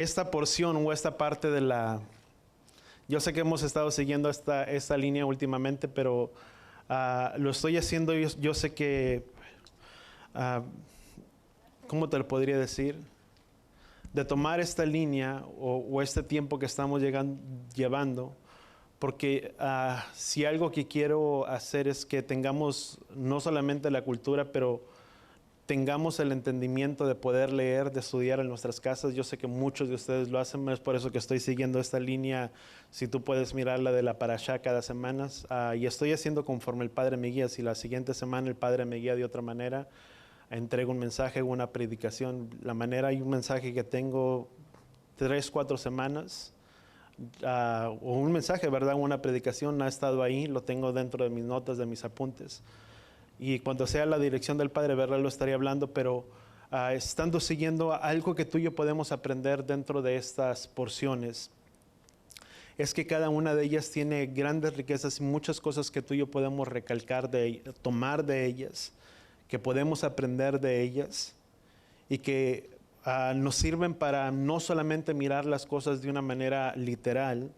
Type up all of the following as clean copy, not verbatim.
Esta porción o esta parte de la... Yo sé que hemos estado siguiendo esta línea últimamente, pero lo estoy haciendo, yo sé que... ¿cómo te lo podría decir? De tomar esta línea o este tiempo que estamos llevando, porque si algo que quiero hacer es que tengamos no solamente la cultura, pero tengamos el entendimiento de poder leer, de estudiar en nuestras casas. Yo sé que muchos de ustedes lo hacen, es por eso que estoy siguiendo esta línea. Si tú puedes mirarla de la Parashá cada semana, y estoy haciendo conforme el Padre me guía. Si la siguiente semana el Padre me guía de otra manera, entrego un mensaje, una predicación. Hay un mensaje que tengo 3, 4 semanas, o un mensaje, ¿verdad? Una predicación ha estado ahí, lo tengo dentro de mis notas, de mis apuntes. Y cuando sea la dirección del Padre, ¿verdad? Lo estaré hablando, pero estando siguiendo algo que tú y yo podemos aprender dentro de estas porciones, es que cada una de ellas tiene grandes riquezas y muchas cosas que tú y yo podemos recalcar, tomar de ellas, que podemos aprender de ellas y que nos sirven para no solamente mirar las cosas de una manera literal,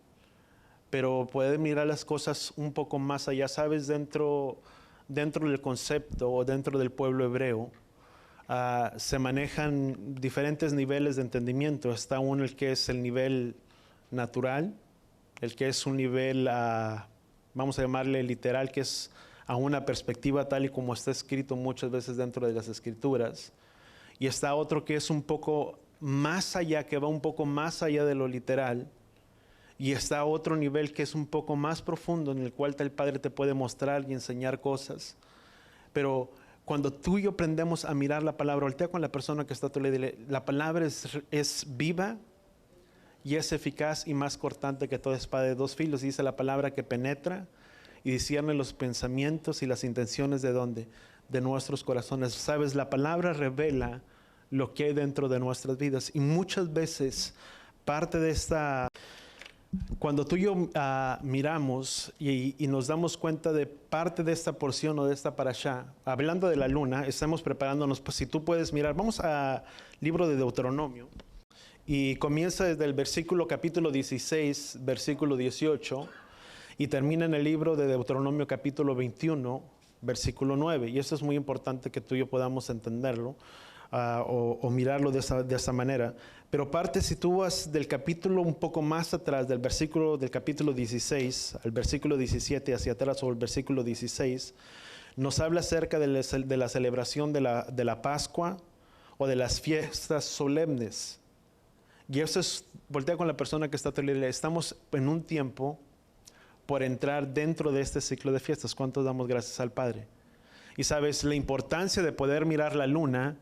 pero poder mirar las cosas un poco más allá, ¿sabes? Dentro del concepto o dentro del pueblo hebreo se manejan diferentes niveles de entendimiento. Está uno el que es el nivel natural, el que es un nivel, vamos a llamarle literal, que es a una perspectiva tal y como está escrito muchas veces dentro de las Escrituras. Y está otro que es un poco más allá, que va un poco más allá de lo literal. Y está otro nivel que es un poco más profundo, en el cual el Padre te puede mostrar y enseñar cosas. Pero cuando tú y yo aprendemos a mirar la palabra, voltea con la persona que está a tu lado y dile, la palabra es viva y es eficaz y más cortante que toda espada de dos filos. Dice la palabra que penetra y discierne los pensamientos y las intenciones de ¿dónde? De nuestros corazones. Sabes, la palabra revela lo que hay dentro de nuestras vidas. Y muchas veces parte de esta... Cuando tú y yo miramos y nos damos cuenta de parte de esta porción o de esta parashá, hablando de la luna, estamos preparándonos, pues si tú puedes mirar, vamos al libro de Deuteronomio y comienza desde el versículo capítulo 16, versículo 18 y termina en el libro de Deuteronomio capítulo 21, versículo 9. Y eso es muy importante que tú y yo podamos entenderlo. O mirarlo de esa manera. Pero parte, si tú vas del capítulo un poco más atrás, del capítulo 16 al versículo 17 hacia atrás, o el versículo 16, nos habla acerca de la celebración de la Pascua o de las fiestas solemnes. Y eso es, voltea con la persona que está a tu lado, estamos en un tiempo por entrar dentro de este ciclo de fiestas. ¿Cuántos damos gracias al Padre? Y sabes, la importancia de poder mirar la luna,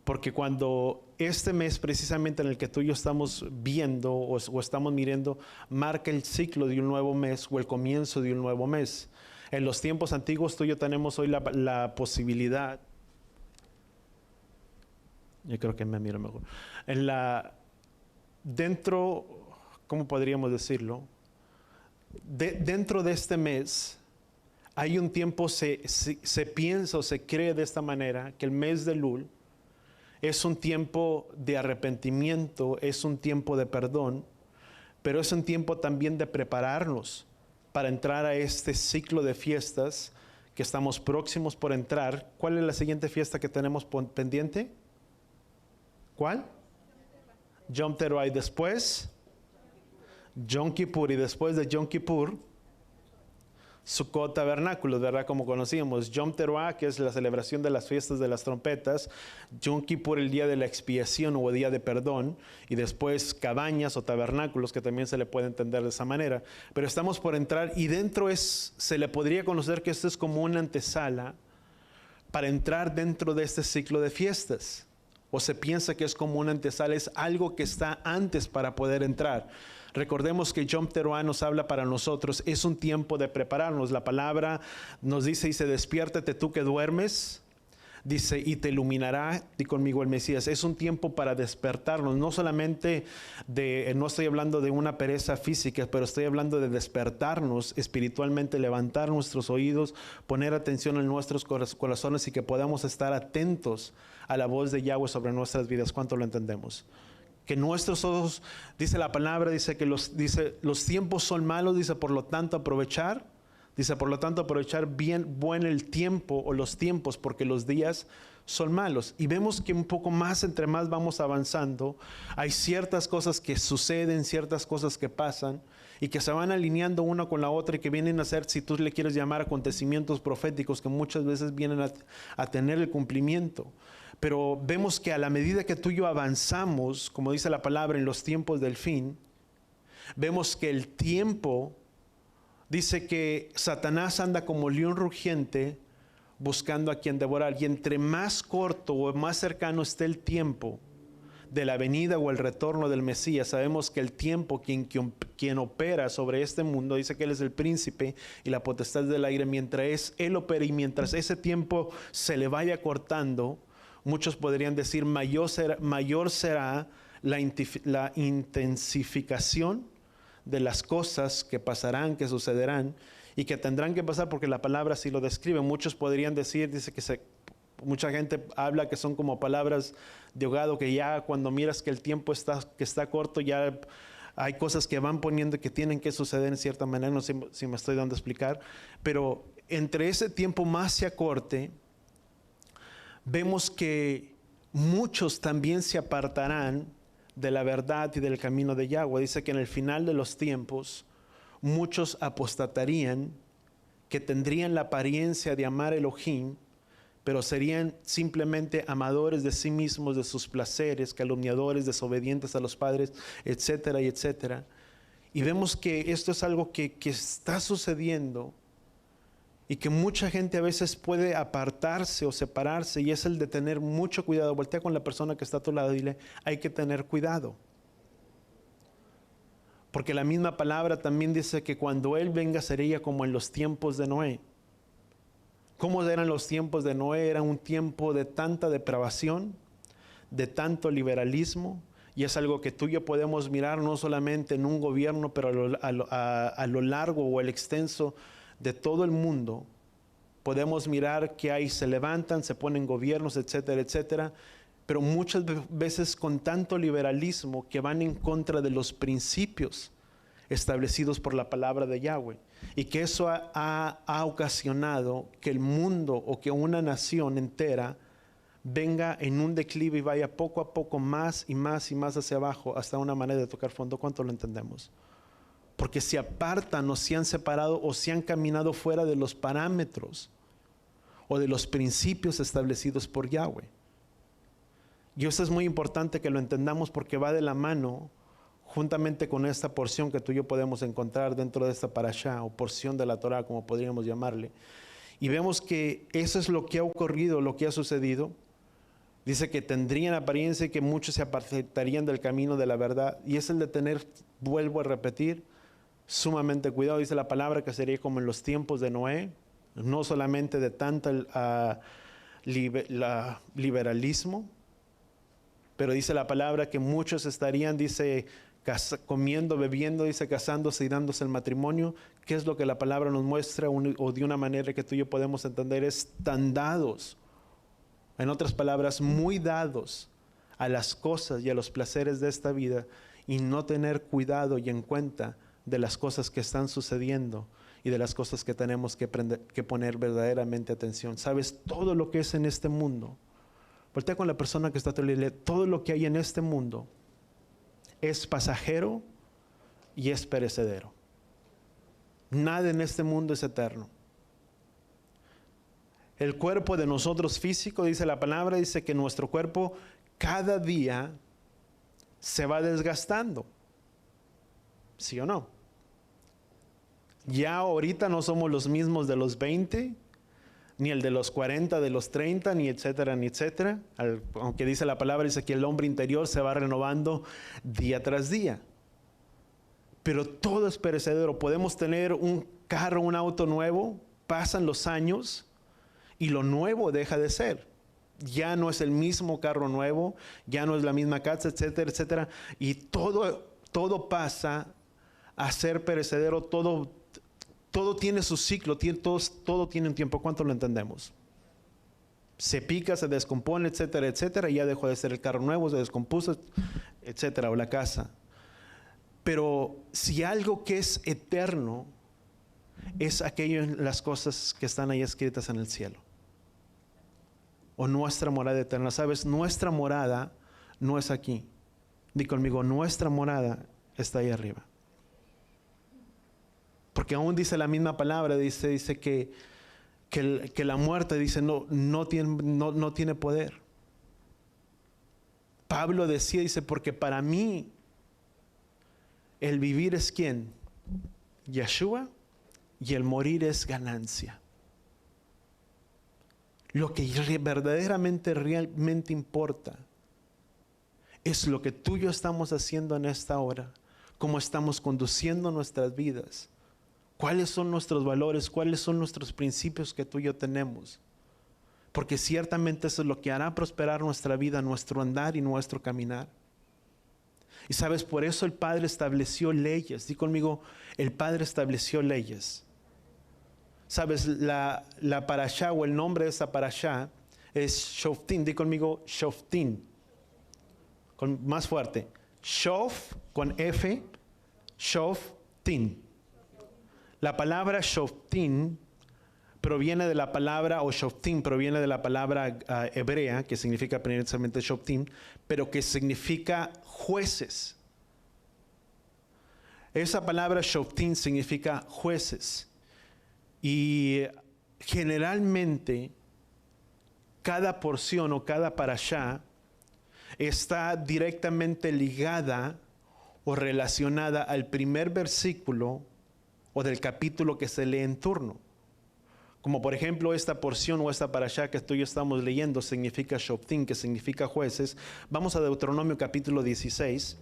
porque cuando este mes precisamente en el que tú y yo estamos viendo o estamos mirando, marca el ciclo de un nuevo mes o el comienzo de un nuevo mes. En los tiempos antiguos tú y yo tenemos hoy la posibilidad, yo creo que me miro mejor, dentro, ¿cómo podríamos decirlo? Dentro de este mes hay un tiempo, se piensa o se cree de esta manera, que el mes de Elul es un tiempo de arrepentimiento, es un tiempo de perdón, pero es un tiempo también de prepararnos para entrar a este ciclo de fiestas que estamos próximos por entrar. ¿Cuál es la siguiente fiesta que tenemos pendiente? ¿Cuál? Yom Teruah. Y después Yom Kippur, y después de Yom Kippur Sukkot, tabernáculos, ¿verdad? Como conocíamos. Yom Teruah, que es la celebración de las fiestas de las trompetas. Yom Kippur, el día de la expiación o día de perdón. Y después cabañas o tabernáculos, que también se le puede entender de esa manera. Pero estamos por entrar y dentro se le podría conocer que esto es como una antesala para entrar dentro de este ciclo de fiestas. O se piensa que es como una antesala, es algo que está antes para poder entrar. Recordemos que Yom Teruah nos habla para nosotros, es un tiempo de prepararnos. La palabra nos dice, despiértate tú que duermes, dice, y te iluminará, di conmigo el Mesías. Es un tiempo para despertarnos, no solamente no estoy hablando de una pereza física, pero estoy hablando de despertarnos espiritualmente, levantar nuestros oídos, poner atención en nuestros corazones y que podamos estar atentos a la voz de Yahweh sobre nuestras vidas. ¿Cuánto lo entendemos? que nuestros ojos, dice la palabra, dice que los tiempos son malos, dice por lo tanto aprovechar bien bueno el tiempo o los tiempos, porque los días son malos. Y vemos que un poco más, entre más vamos avanzando, hay ciertas cosas que suceden, ciertas cosas que pasan y que se van alineando una con la otra y que vienen a ser, si tú le quieres llamar, acontecimientos proféticos que muchas veces vienen a tener el cumplimiento. Pero vemos que a la medida que tú y yo avanzamos, como dice la palabra, en los tiempos del fin, vemos que el tiempo, dice que Satanás anda como león rugiente buscando a quien devorar. Y entre más corto o más cercano esté el tiempo de la venida o el retorno del Mesías, sabemos que el tiempo, quien opera sobre este mundo, dice que Él es el príncipe y la potestad del aire, mientras Él opera y mientras ese tiempo se le vaya cortando, muchos podrían decir mayor será la intensificación de las cosas que pasarán, que sucederán y que tendrán que pasar, porque la palabra así lo describe. Muchos podrían decir, dice que mucha gente habla que son como palabras de ahogado, que ya cuando miras que el tiempo está corto, ya hay cosas que van poniendo que tienen que suceder en cierta manera. No sé si me estoy dando a explicar, pero entre ese tiempo más se acorte, vemos que muchos también se apartarán de la verdad y del camino de Yahweh. Dice que en el final de los tiempos muchos apostatarían, que tendrían la apariencia de amar a Elohim, pero serían simplemente amadores de sí mismos, de sus placeres, calumniadores, desobedientes a los padres, etcétera y etcétera. Y vemos que esto es algo que está sucediendo y que mucha gente a veces puede apartarse o separarse, y es el de tener mucho cuidado. Voltea con la persona que está a tu lado y dile, hay que tener cuidado. Porque la misma palabra también dice que cuando Él venga sería como en los tiempos de Noé. ¿Cómo eran los tiempos de Noé? Era un tiempo de tanta depravación, de tanto liberalismo, y es algo que tú y yo podemos mirar no solamente en un gobierno, pero a lo largo o el extenso de todo el mundo. Podemos mirar que ahí se levantan, se ponen gobiernos, etcétera, etcétera, pero muchas veces con tanto liberalismo que van en contra de los principios establecidos por la palabra de Yahweh, y que eso ha ocasionado que el mundo o que una nación entera venga en un declive y vaya poco a poco más y más y más hacia abajo, hasta una manera de tocar fondo. ¿Cuánto lo entendemos? Porque se apartan o se han separado o se han caminado fuera de los parámetros o de los principios establecidos por Yahweh. Y eso es muy importante que lo entendamos, porque va de la mano juntamente con esta porción que tú y yo podemos encontrar dentro de esta parashá o porción de la Torah, como podríamos llamarle. Y vemos que eso es lo que ha ocurrido, lo que ha sucedido. Dice que tendrían apariencia y que muchos se apartarían del camino de la verdad. Y es el de tener, vuelvo a repetir, sumamente cuidado. Dice la palabra que sería como en los tiempos de Noé, no solamente de tanto liberalismo, pero dice la palabra que muchos estarían, dice, comiendo, bebiendo, dice, casándose y dándose el matrimonio. ¿Qué es lo que la palabra nos muestra? O de una manera que tú y yo podemos entender, es tan dados, en otras palabras, muy dados a las cosas y a los placeres de esta vida, y no tener cuidado y en cuenta de las cosas que están sucediendo y de las cosas que tenemos que poner verdaderamente atención. ¿Sabes? Todo lo que es en este mundo, voltea con la persona que está a tu lado, todo lo que hay en este mundo es pasajero y es perecedero. Nada en este mundo es eterno. El cuerpo de nosotros físico, dice la palabra, dice que nuestro cuerpo cada día se va desgastando. ¿Sí o no? Ya ahorita no somos los mismos de los 20, ni el de los 40, de los 30, ni etcétera, ni etcétera. Aunque dice la palabra, dice que el hombre interior se va renovando día tras día. Pero todo es perecedero. Podemos tener un carro, un auto nuevo, pasan los años y lo nuevo deja de ser. Ya no es el mismo carro nuevo, ya no es la misma casa, etcétera, etcétera. Y todo pasa a ser perecedero, todo tiene su ciclo, todo tiene un tiempo. ¿Cuánto lo entendemos? Se pica, se descompone, etcétera, etcétera, y ya dejó de ser el carro nuevo, se descompuso, etcétera, o la casa. Pero si algo que es eterno es aquello en las cosas que están ahí escritas en el cielo. O nuestra morada eterna. ¿Sabes? Nuestra morada no es aquí. Di conmigo, nuestra morada está ahí arriba. Porque aún dice la misma palabra, dice que la muerte, dice, no tiene poder. Pablo decía, dice, porque para mí el vivir es ¿quién? Yeshua, y el morir es ganancia. Lo que verdaderamente, realmente importa es lo que tú y yo estamos haciendo en esta hora, cómo estamos conduciendo nuestras vidas, cuáles son nuestros valores, cuáles son nuestros principios que tú y yo tenemos. Porque ciertamente eso es lo que hará prosperar nuestra vida, nuestro andar y nuestro caminar. Y sabes, por eso el Padre estableció leyes. Di conmigo, el Padre estableció leyes. Sabes, la parashá o el nombre de esa parashá es Shoftim. Di conmigo, Shoftim. Más fuerte. Shof con F, Shoftim. La palabra Shoftim proviene de la palabra, o Shoftim proviene de la palabra hebrea, que significa precisamente Shoftim, pero que significa jueces. Esa palabra Shoftim significa jueces. Y generalmente cada porción o cada parashá está directamente ligada o relacionada al primer versículo o del capítulo que se lee en turno. Como por ejemplo esta porción o esta parashá que tú y yo estamos leyendo significa Shoftim, que significa jueces. Vamos a Deuteronomio capítulo 16.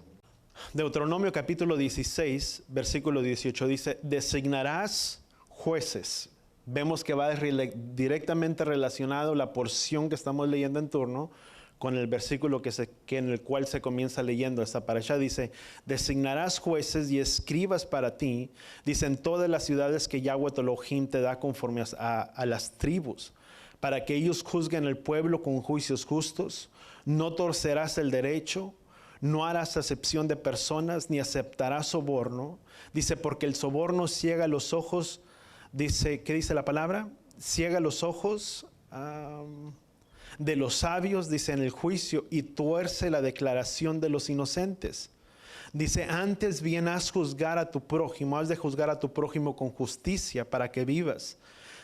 Deuteronomio capítulo 16, versículo 18 dice, designarás jueces. Vemos que va directamente relacionado la porción que estamos leyendo en turno con el versículo en el cual se comienza leyendo esta parashá. Dice, designarás jueces y escribas para ti, dice, en todas las ciudades que Yahweh tu Elohim te da conforme a las tribus, para que ellos juzguen el pueblo con juicios justos. No torcerás el derecho, no harás acepción de personas, ni aceptarás soborno. Dice, porque el soborno ciega los ojos. Dice, ¿qué dice la palabra? Ciega los ojos de los sabios, dice, en el juicio, y tuerce la declaración de los inocentes. Dice, antes bien has de juzgar a tu prójimo con justicia para que vivas.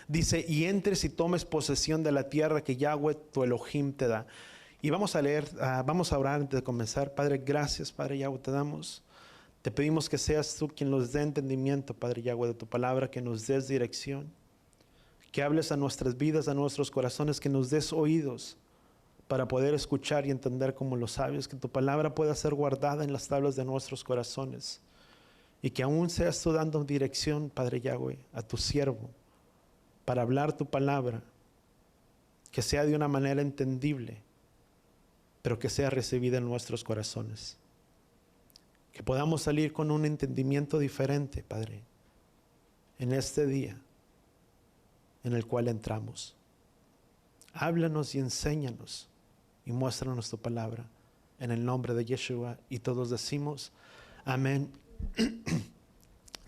Dice, y entres y tomes posesión de la tierra que Yahweh tu Elohim te da. Y vamos a leer, vamos a orar antes de comenzar. Padre, gracias, Padre Yahweh, te damos. Te pedimos que seas tú quien nos dé entendimiento, Padre Yahweh, de tu palabra, que nos des dirección, que hables a nuestras vidas, a nuestros corazones, que nos des oídos para poder escuchar y entender como los sabios, que tu palabra pueda ser guardada en las tablas de nuestros corazones y que aún seas tú dando dirección, Padre Yahweh, a tu siervo para hablar tu palabra, que sea de una manera entendible, pero que sea recibida en nuestros corazones. Que podamos salir con un entendimiento diferente, Padre, en este día en el cual entramos. Háblanos y enséñanos y muéstranos tu palabra en el nombre de Yeshua. Y todos decimos amén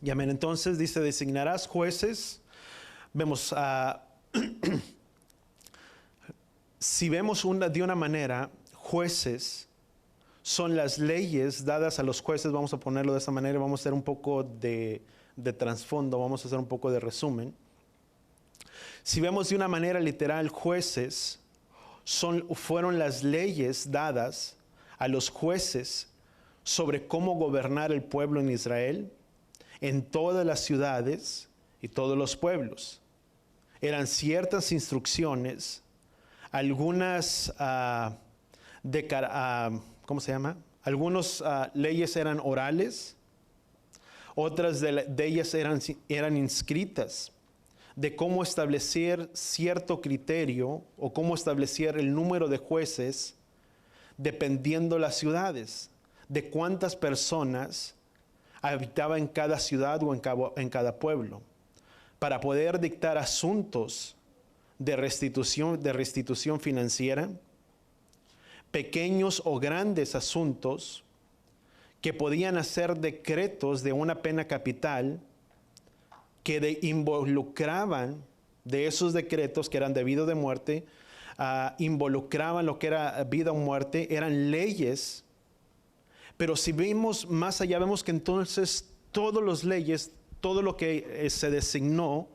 y amén. Entonces dice, designarás jueces. Vemos, si vemos de una manera, jueces son las leyes dadas a los jueces. Vamos a ponerlo de esa manera, vamos a hacer un poco de trasfondo, vamos a hacer un poco de resumen. Si vemos de una manera literal, jueces fueron las leyes dadas a los jueces sobre cómo gobernar el pueblo en Israel, en todas las ciudades y todos los pueblos. Eran ciertas instrucciones, algunas ¿cómo se llama? Algunas leyes eran orales, otras de ellas eran inscritas, de cómo establecer cierto criterio o cómo establecer el número de jueces dependiendo las ciudades, de cuántas personas habitaban en cada ciudad o en cada pueblo, para poder dictar asuntos de restitución financiera, pequeños o grandes asuntos que podían hacer decretos de una pena capital que involucraban de esos decretos que eran debido de muerte, involucraban lo que era vida o muerte, eran leyes. Pero si vemos más allá, vemos que entonces todas las leyes, todo lo que se designó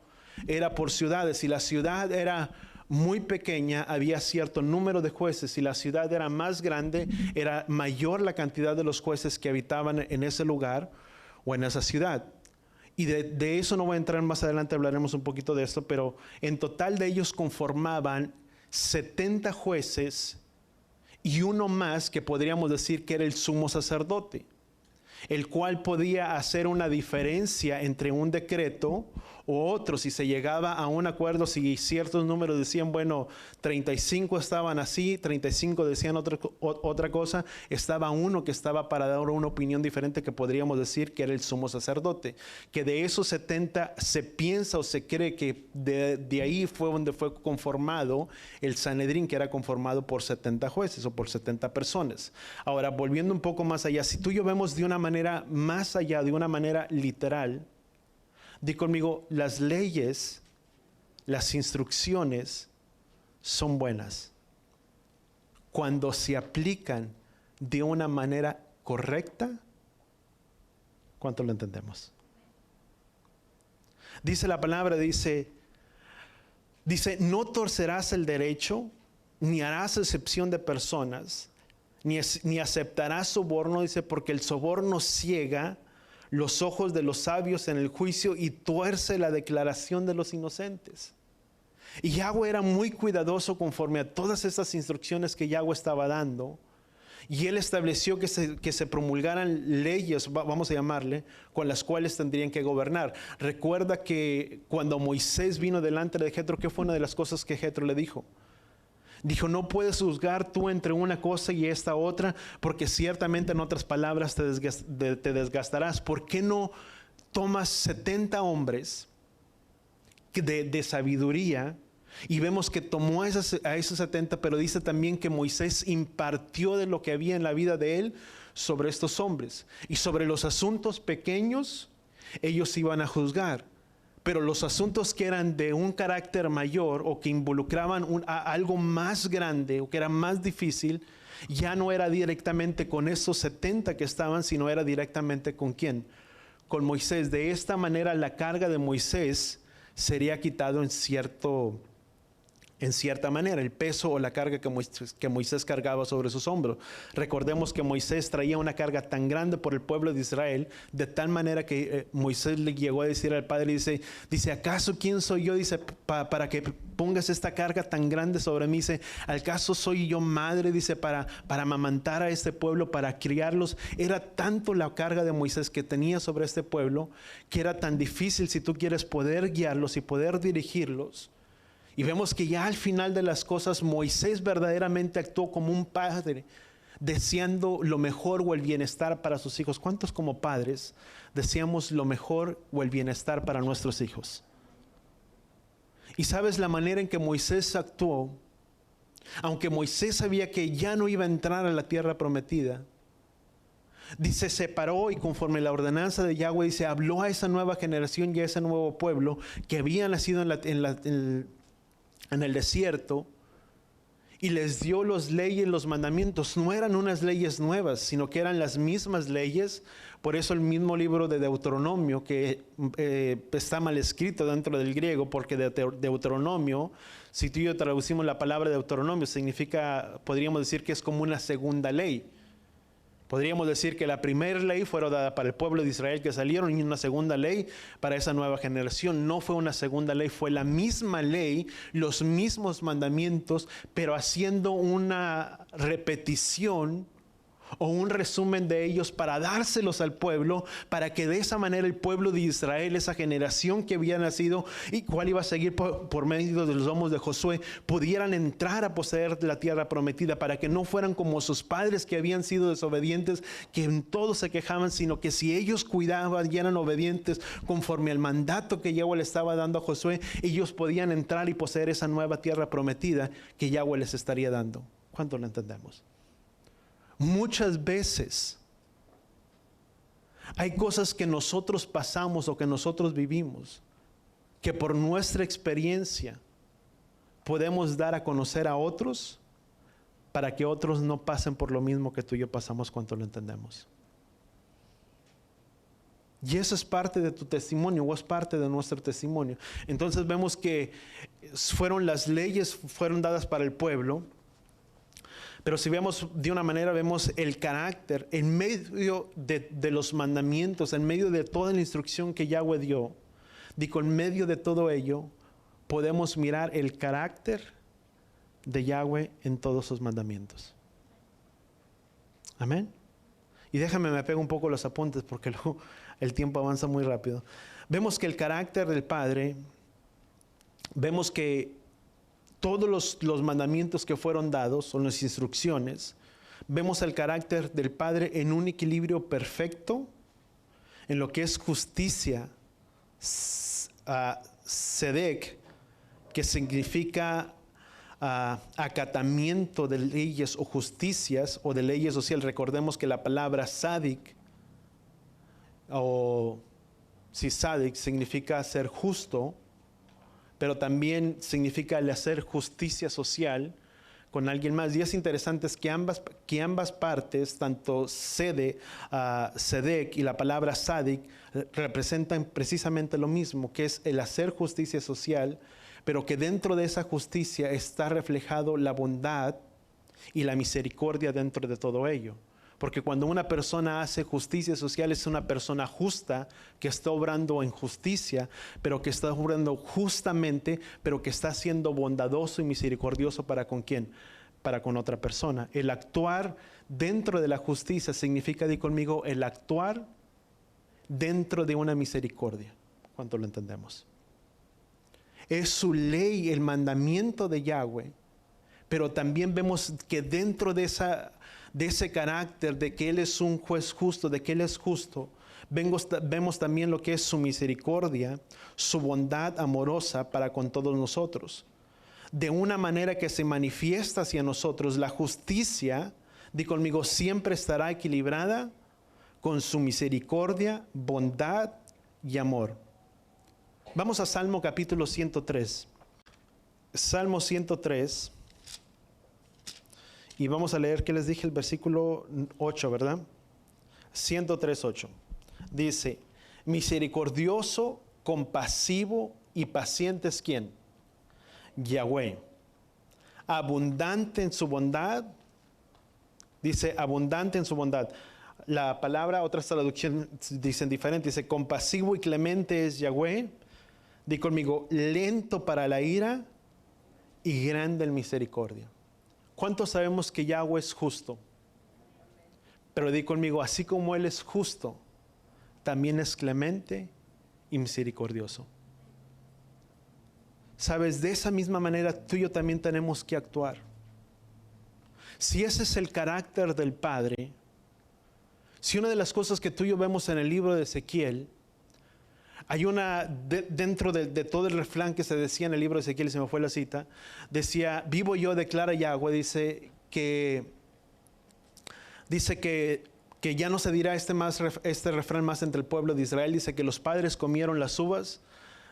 era por ciudades. Si la ciudad era muy pequeña, había cierto número de jueces. Si la ciudad era más grande, era mayor la cantidad de los jueces que habitaban en ese lugar o en esa ciudad. Y de eso no voy a entrar más adelante, hablaremos un poquito de esto, pero en total de ellos conformaban 70 jueces y uno más que podríamos decir que era el sumo sacerdote, el cual podía hacer una diferencia entre un decreto u otro. Si se llegaba a un acuerdo, si ciertos números decían, bueno, 35 estaban así, 35 decían otra cosa, estaba uno que estaba para dar una opinión diferente, que podríamos decir que era el sumo sacerdote. Que de esos 70 se piensa o se cree que de ahí fue donde fue conformado el Sanedrín, que era conformado por 70 jueces o por 70 personas. Ahora, volviendo un poco más allá, si tú y yo vemos de una manera más allá, de una manera literal, di conmigo, las leyes, las instrucciones son buenas cuando se aplican de una manera correcta. ¿Cuánto lo entendemos? Dice la palabra, dice, no torcerás el derecho, ni harás excepción de personas, ni aceptarás soborno, dice, porque el soborno ciega los ojos de los sabios en el juicio y tuerce la declaración de los inocentes. Y Yahweh era muy cuidadoso conforme a todas esas instrucciones que Yahweh estaba dando. Y Él estableció que se promulgaran leyes, vamos a llamarle, con las cuales tendrían que gobernar. Recuerda que cuando Moisés vino delante de Jetro, ¿qué fue una de las cosas que Jetro le dijo? Dijo, no puedes juzgar tú entre una cosa y esta otra, porque ciertamente, en otras palabras, te desgastarás. ¿Por qué no tomas 70 hombres de sabiduría? Y vemos que tomó a esos 70, pero dice también que Moisés impartió de lo que había en la vida de él sobre estos hombres. Y sobre los asuntos pequeños, ellos iban a juzgar. Pero los asuntos que eran de un carácter mayor o que involucraban algo más grande o que era más difícil, ya no era directamente con esos 70 que estaban, sino era directamente ¿con quién? Con Moisés. De esta manera la carga de Moisés sería quitado en cierta manera, el peso o la carga que Moisés cargaba sobre sus hombros. Recordemos que Moisés traía una carga tan grande por el pueblo de Israel, de tal manera que Moisés le llegó a decir al Padre, dice, ¿acaso quién soy yo? Dice, para que pongas esta carga tan grande sobre mí. Dice, ¿acaso soy yo madre? Dice, para amamantar a este pueblo, para criarlos. Era tanto la carga de Moisés que tenía sobre este pueblo, que era tan difícil, si tú quieres, poder guiarlos y poder dirigirlos. Y vemos que ya al final de las cosas, Moisés verdaderamente actuó como un padre, deseando lo mejor o el bienestar para sus hijos. ¿Cuántos como padres deseamos lo mejor o el bienestar para nuestros hijos? Y sabes la manera en que Moisés actuó, aunque Moisés sabía que ya no iba a entrar a la tierra prometida, dice, se paró y conforme la ordenanza de Yahweh, dice, habló a esa nueva generación y a ese nuevo pueblo que había nacido en el desierto, y les dio las leyes, los mandamientos. No eran unas leyes nuevas, sino que eran las mismas leyes. Por eso el mismo libro de Deuteronomio, que está mal escrito dentro del griego, porque Deuteronomio, si tú y yo traducimos la palabra Deuteronomio, significa, podríamos decir que es como una segunda ley. Podríamos decir que la primera ley fue dada para el pueblo de Israel que salieron, y una segunda ley para esa nueva generación. No fue una segunda ley, fue la misma ley, los mismos mandamientos, pero haciendo una repetición o un resumen de ellos para dárselos al pueblo, para que de esa manera el pueblo de Israel, esa generación que había nacido y cuál iba a seguir por medio de los lomos de Josué, pudieran entrar a poseer la tierra prometida, para que no fueran como sus padres que habían sido desobedientes, que en todo se quejaban, sino que si ellos cuidaban y eran obedientes conforme al mandato que Yahweh le estaba dando a Josué, ellos podían entrar y poseer esa nueva tierra prometida que Yahweh les estaría dando. ¿Cuánto lo entendemos? Muchas veces Hay cosas que nosotros pasamos o que nosotros vivimos, que por nuestra experiencia podemos dar a conocer a otros para que otros no pasen por lo mismo que tú y yo pasamos cuando lo entendemos. Y eso es parte de tu testimonio, o es parte de nuestro testimonio. Entonces vemos que las leyes fueron dadas para el pueblo, pero si vemos de una manera, vemos el carácter en medio de los mandamientos, en medio de toda la instrucción que Yahweh dio. Digo, en medio de todo ello, podemos mirar el carácter de Yahweh en todos sus mandamientos. Amén. Y déjame, me pego un poco los apuntes porque luego el tiempo avanza muy rápido. Vemos que el carácter del Padre, vemos que todos los mandamientos que fueron dados, son las instrucciones, vemos el carácter del Padre en un equilibrio perfecto, en lo que es justicia, Sedek, que significa acatamiento de leyes o justicias o de leyes sociales. Recordemos que la palabra Sadik Sadik significa ser justo, pero también significa el hacer justicia social con alguien más. Y es interesante es que ambas partes, tanto Sedek y la palabra Sadik, representan precisamente lo mismo, que es el hacer justicia social, pero que dentro de esa justicia está reflejado la bondad y la misericordia dentro de todo ello. Porque cuando una persona hace justicia social es una persona justa que está obrando en justicia, pero que está obrando justamente, pero que está siendo bondadoso y misericordioso para con quién, para con otra persona. El actuar dentro de la justicia significa, di conmigo, el actuar dentro de una misericordia. ¿Cuánto lo entendemos? Es su ley, el mandamiento de Yahweh, pero también vemos que dentro de ese carácter de que Él es un juez justo, de que Él es justo, vemos también lo que es su misericordia, su bondad amorosa para con todos nosotros. De una manera que se manifiesta hacia nosotros, la justicia, di conmigo, siempre estará equilibrada con su misericordia, bondad y amor. Vamos a Salmo capítulo 103. Salmo 103. Y vamos a leer, ¿qué les dije? El versículo 8, ¿verdad? 103, 8. Dice, misericordioso, compasivo y paciente es ¿quién? Yahweh. Abundante en su bondad. Dice, abundante en su bondad. La palabra, otras traducciones dicen diferente. Dice, compasivo y clemente es Yahweh. Di conmigo, lento para la ira y grande en misericordia. ¿Cuántos sabemos que Yahweh es justo? Pero di conmigo, así como Él es justo, también es clemente y misericordioso. Sabes, de esa misma manera tú y yo también tenemos que actuar. Si ese es el carácter del Padre, si una de las cosas que tú y yo vemos en el libro de Ezequiel, hay dentro de todo el refrán que se decía en el libro de Ezequiel, se me fue la cita, decía, vivo yo, declara Yahweh, dice que ya no se dirá este refrán más entre el pueblo de Israel, dice que los padres comieron las uvas,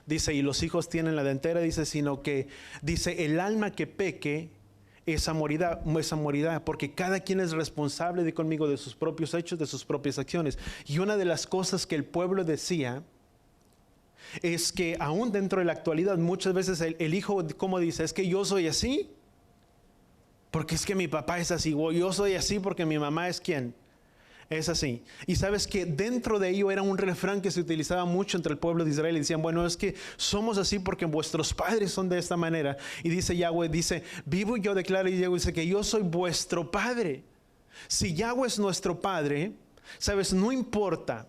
dice, y los hijos tienen la dentera, dice, sino que, dice, el alma que peque, esa morirá, porque cada quien es responsable, di conmigo, de sus propios hechos, de sus propias acciones. Y una de las cosas que el pueblo decía, es que aún dentro de la actualidad muchas veces el hijo, como dice, es que yo soy así porque es que mi papá es así, o yo soy así porque mi mamá es ¿quién? Es así. Y sabes que dentro de ello era un refrán que se utilizaba mucho entre el pueblo de Israel y decían, bueno, es que somos así porque vuestros padres son de esta manera. Y dice Yahweh, dice, vivo yo, declara, y Yahweh dice que yo soy vuestro padre. Si Yahweh es nuestro padre, sabes, no importa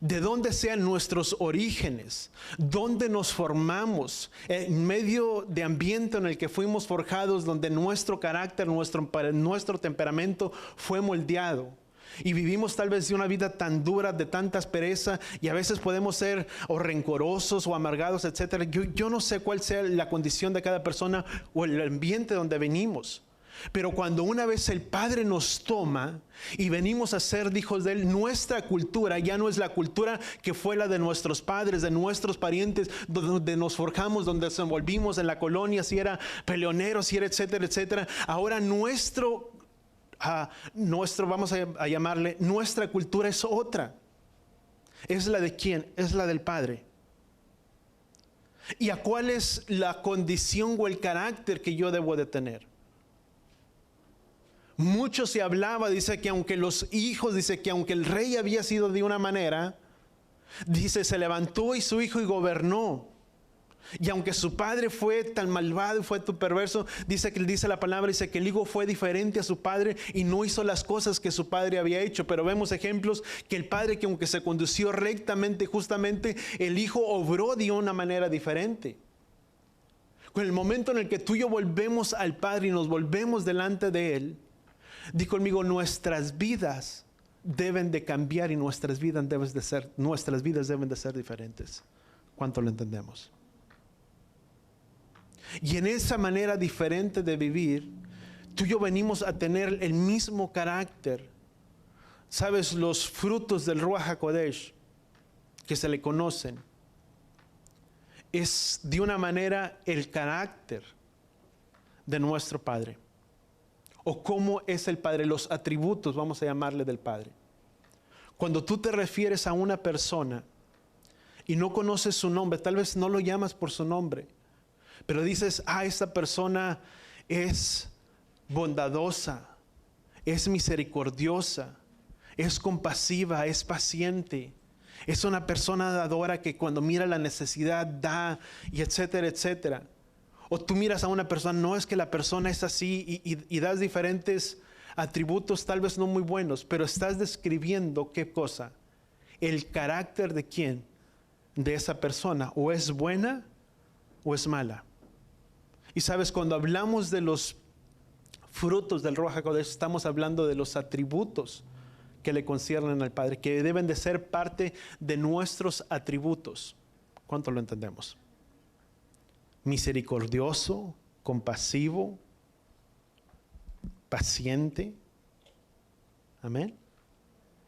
de dónde sean nuestros orígenes, dónde nos formamos, en medio de ambiente en el que fuimos forjados, donde nuestro carácter, nuestro temperamento fue moldeado. Y vivimos tal vez de una vida tan dura, de tanta aspereza, y a veces podemos ser o rencorosos o amargados, etc. Yo no sé cuál sea la condición de cada persona o el ambiente donde venimos. Pero cuando una vez el Padre nos toma y venimos a ser hijos de Él, nuestra cultura ya no es la cultura que fue la de nuestros padres, de nuestros parientes, donde nos forjamos, donde nos envolvimos en la colonia, si era peleonero, si era etcétera, etcétera. Ahora nuestro, vamos a llamarle, nuestra cultura es otra. ¿Es la de quién? Es la del Padre. ¿Y a cuál es la condición o el carácter que yo debo de tener? Mucho se hablaba, dice que aunque los hijos, dice que aunque el rey había sido de una manera, dice se levantó y su hijo y gobernó. Y aunque su padre fue tan malvado y fue tan perverso, dice la palabra, dice que el hijo fue diferente a su padre y no hizo las cosas que su padre había hecho. Pero vemos ejemplos que el padre, que aunque se condució rectamente, justamente, el hijo obró de una manera diferente. Con el momento en el que tú y yo volvemos al Padre y nos volvemos delante de Él, di conmigo, nuestras vidas deben de cambiar y nuestras vidas deben de ser diferentes. ¿Cuánto lo entendemos? Y en esa manera diferente de vivir, tú y yo venimos a tener el mismo carácter. ¿Sabes? Los frutos del Ruach HaKodesh que se le conocen es de una manera el carácter de nuestro Padre. O cómo es el Padre, los atributos, vamos a llamarle, del Padre. Cuando tú te refieres a una persona y no conoces su nombre, tal vez no lo llamas por su nombre, pero dices, esta persona es bondadosa, es misericordiosa, es compasiva, es paciente, es una persona dadora que cuando mira la necesidad da, y etcétera, etcétera. O tú miras a una persona, no es que la persona es así y das diferentes atributos tal vez no muy buenos, pero estás describiendo ¿qué cosa? El carácter de quién, de esa persona, o es buena o es mala. Y sabes, cuando hablamos de los frutos del Ruach HaKodesh, estamos hablando de los atributos que le conciernen al Padre, que deben de ser parte de nuestros atributos. ¿Cuánto lo entendemos? Misericordioso, compasivo, paciente. Amén.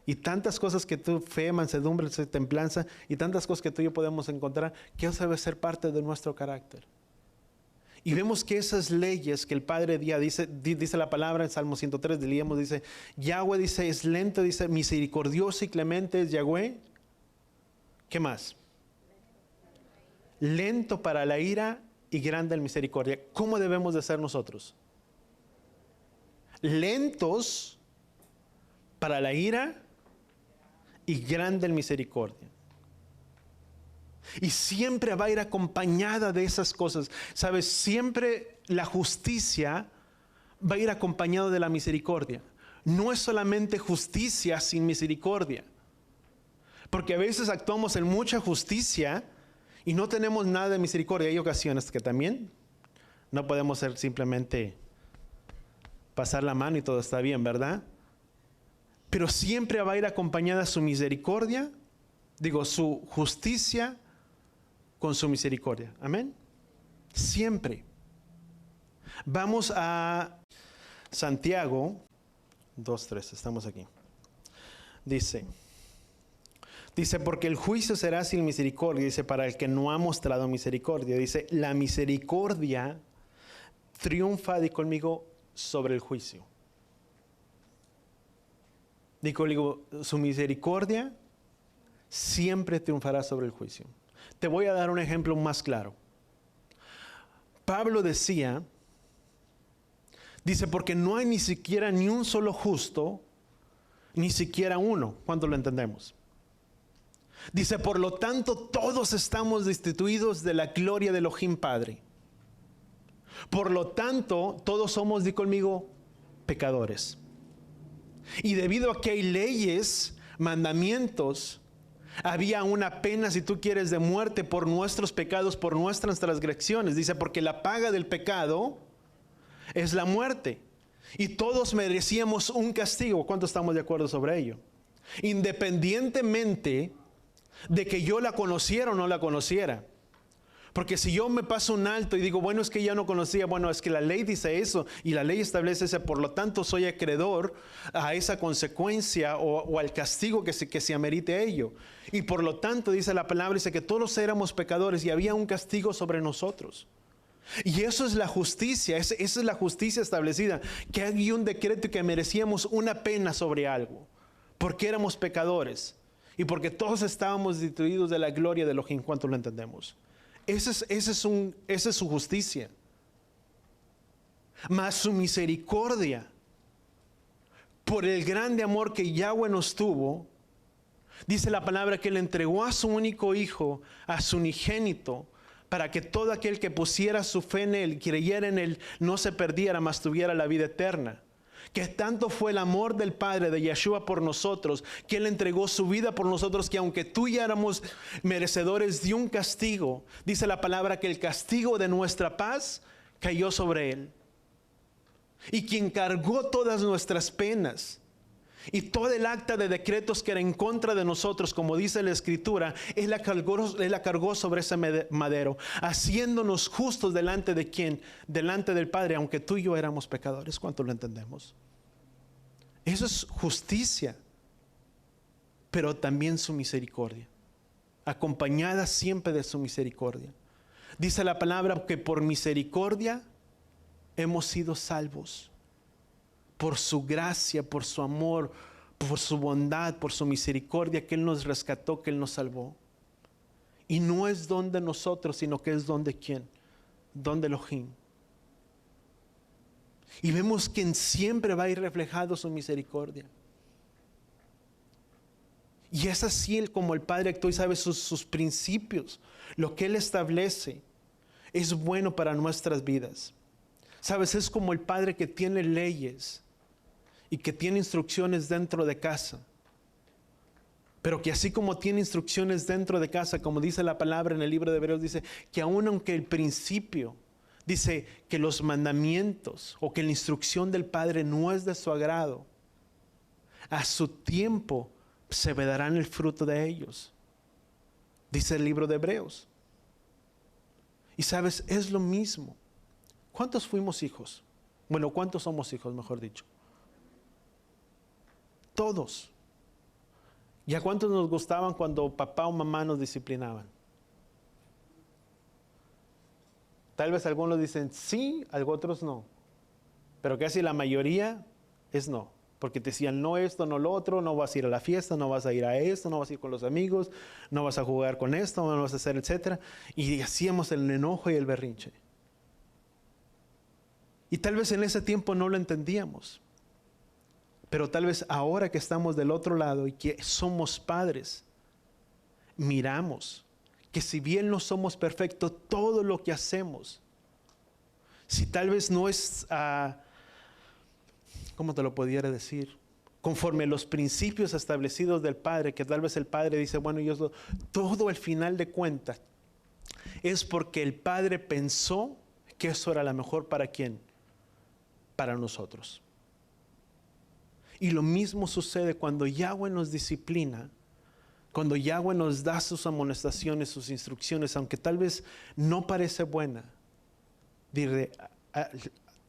Y tantas cosas que tú, fe, mansedumbre, templanza, y tantas cosas que tú y yo podemos encontrar, que eso debe ser parte de nuestro carácter. Y vemos que esas leyes que el Padre dice la palabra en Salmo 103, leíamos, dice, Yahweh, dice, es lento, dice, misericordioso y clemente es Yahweh. ¿Qué más? Lento para la ira y grande en misericordia. ¿Cómo debemos de ser nosotros? Lentos para la ira y grande en misericordia. Y siempre va a ir acompañada de esas cosas. ¿Sabes? Siempre la justicia va a ir acompañada de la misericordia. No es solamente justicia sin misericordia. Porque a veces actuamos en mucha justicia y no tenemos nada de misericordia. Hay ocasiones que también no podemos ser simplemente pasar la mano y todo está bien, ¿verdad? Pero siempre va a ir acompañada su misericordia, su justicia con su misericordia. Amén. Siempre. Vamos a Santiago 2:3, estamos aquí. Dice, porque el juicio será sin misericordia, dice, para el que no ha mostrado misericordia. Dice, la misericordia triunfa, di conmigo, sobre el juicio. Di conmigo, su misericordia siempre triunfará sobre el juicio. Te voy a dar un ejemplo más claro. Pablo dice, porque no hay ni siquiera ni un solo justo, ni siquiera uno. ¿Cuánto lo entendemos? Dice, por lo tanto, todos estamos destituidos de la gloria de Elohim Padre. Por lo tanto, todos somos, di conmigo, pecadores. Y debido a que hay leyes, mandamientos, había una pena, si tú quieres, de muerte por nuestros pecados, por nuestras transgresiones. Dice, porque la paga del pecado es la muerte. Y todos merecíamos un castigo. ¿Cuántos estamos de acuerdo sobre ello? Independientemente de que yo la conociera o no la conociera. Porque si yo me paso un alto y digo, bueno, es que ya no conocía, bueno, es que la ley dice eso y la ley establece eso, por lo tanto soy acreedor a esa consecuencia o al castigo que se amerite a ello. Y por lo tanto, dice la palabra, dice que todos éramos pecadores y había un castigo sobre nosotros. Y eso es la justicia, esa es la justicia establecida, que había un decreto y que merecíamos una pena sobre algo, porque éramos pecadores y porque todos estábamos destituidos de la gloria de Elohim. ¿Cuánto lo entendemos? Esa es su justicia. Mas su misericordia, por el grande amor que Yahweh nos tuvo, dice la palabra que Él entregó a su único Hijo, a su unigénito, para que todo aquel que pusiera su fe en Él, creyera en Él, no se perdiera, mas tuviera la vida eterna. Que tanto fue el amor del Padre de Yeshua por nosotros, que Él entregó su vida por nosotros, que aunque tú y éramos merecedores de un castigo, dice la palabra que el castigo de nuestra paz cayó sobre Él. Y quien cargó todas nuestras penas y todo el acta de decretos que era en contra de nosotros, como dice la Escritura, Él la cargó sobre ese madero, haciéndonos justos delante de ¿quién? Delante del Padre, aunque tú y yo éramos pecadores. ¿Cuánto lo entendemos? Eso es justicia, pero también su misericordia, acompañada siempre de su misericordia. Dice la palabra que por misericordia hemos sido salvos. Por su gracia, por su amor, por su bondad, por su misericordia, que Él nos rescató, que Él nos salvó. Y no es don de nosotros, sino que es don de ¿quién? Don de Elohim. Y vemos que siempre va a ir reflejado su misericordia. Y es así como el Padre actúa y sabe sus principios. Lo que Él establece es bueno para nuestras vidas. Sabes, es como el Padre que tiene leyes y que tiene instrucciones dentro de casa. Pero que así como tiene instrucciones dentro de casa, como dice la palabra en el libro de Hebreos, dice que aun aunque el principio dice que los mandamientos o que la instrucción del Padre no es de su agrado, a su tiempo se verán el fruto de ellos. Dice el libro de Hebreos. Y sabes, es lo mismo. ¿Cuántos fuimos hijos? Bueno, ¿cuántos somos hijos, mejor dicho? Todos. ¿Y a cuántos nos gustaban cuando papá o mamá nos disciplinaban? Tal vez algunos dicen sí, otros no. Pero casi la mayoría es no. Porque te decían no esto, no lo otro, no vas a ir a la fiesta, no vas a ir a esto, no vas a ir con los amigos, no vas a jugar con esto, no vas a hacer, etcétera. Y hacíamos el enojo y el berrinche. Y tal vez en ese tiempo no lo entendíamos. Pero tal vez ahora que estamos del otro lado y que somos padres, miramos que si bien no somos perfectos, todo lo que hacemos, si tal vez no es, ¿cómo te lo pudiera decir? Conforme los principios establecidos del Padre, que tal vez el Padre dice, bueno, todo al final de cuentas, es porque el Padre pensó que eso era lo mejor para ¿quién? Para nosotros. Y lo mismo sucede cuando Yahweh nos disciplina, cuando Yahweh nos da sus amonestaciones, sus instrucciones, aunque tal vez no parece buena,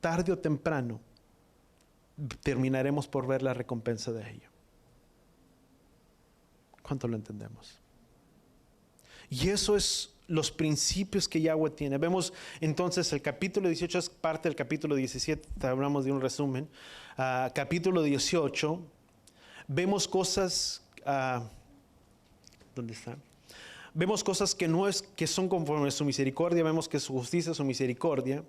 tarde o temprano terminaremos por ver la recompensa de ello. ¿Cuánto lo entendemos? Y eso es los principios que Yahweh tiene. Vemos entonces el capítulo 18 es parte del capítulo 17, hablamos de un resumen. Capítulo 18, vemos cosas, ¿dónde está? Vemos cosas que son conforme a su misericordia, vemos que su justicia es su misericordia.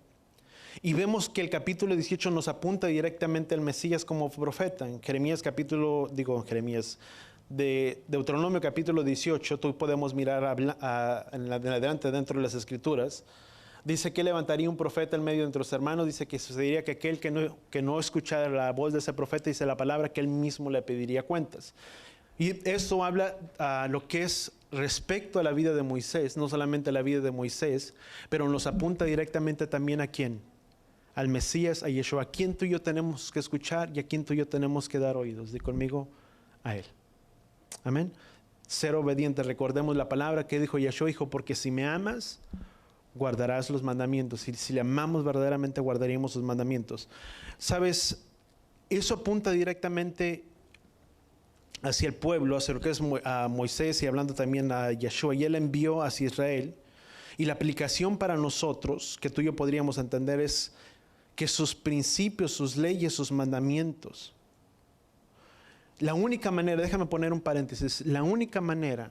Y vemos que el capítulo 18 nos apunta directamente al Mesías como profeta. En de Deuteronomio capítulo 18, tú podemos mirar en adelante dentro de las Escrituras. Dice que levantaría un profeta en medio de nuestros hermanos. Dice que sucedería que aquel que no escuchara la voz de ese profeta, dice la palabra, que él mismo le pediría cuentas. Y eso habla a lo que es respecto a la vida de Moisés, no solamente a la vida de Moisés, pero nos apunta directamente también a quién, al Mesías, a Yeshua, a quien tú y yo tenemos que escuchar y a quien tú y yo tenemos que dar oídos. Di conmigo, a Él. Amén. Ser obediente. Recordemos la palabra que dijo Yeshua, hijo, porque si me amas, guardarás los mandamientos. Y si le amamos verdaderamente, guardaríamos sus mandamientos. ¿Sabes? Eso apunta directamente hacia el pueblo, hacia lo que es a Moisés y hablando también a Yeshua. Y él envió hacia Israel. Y la aplicación para nosotros, que tú y yo podríamos entender, es que sus principios, sus leyes, sus mandamientos, la única manera, déjame poner un paréntesis, la única manera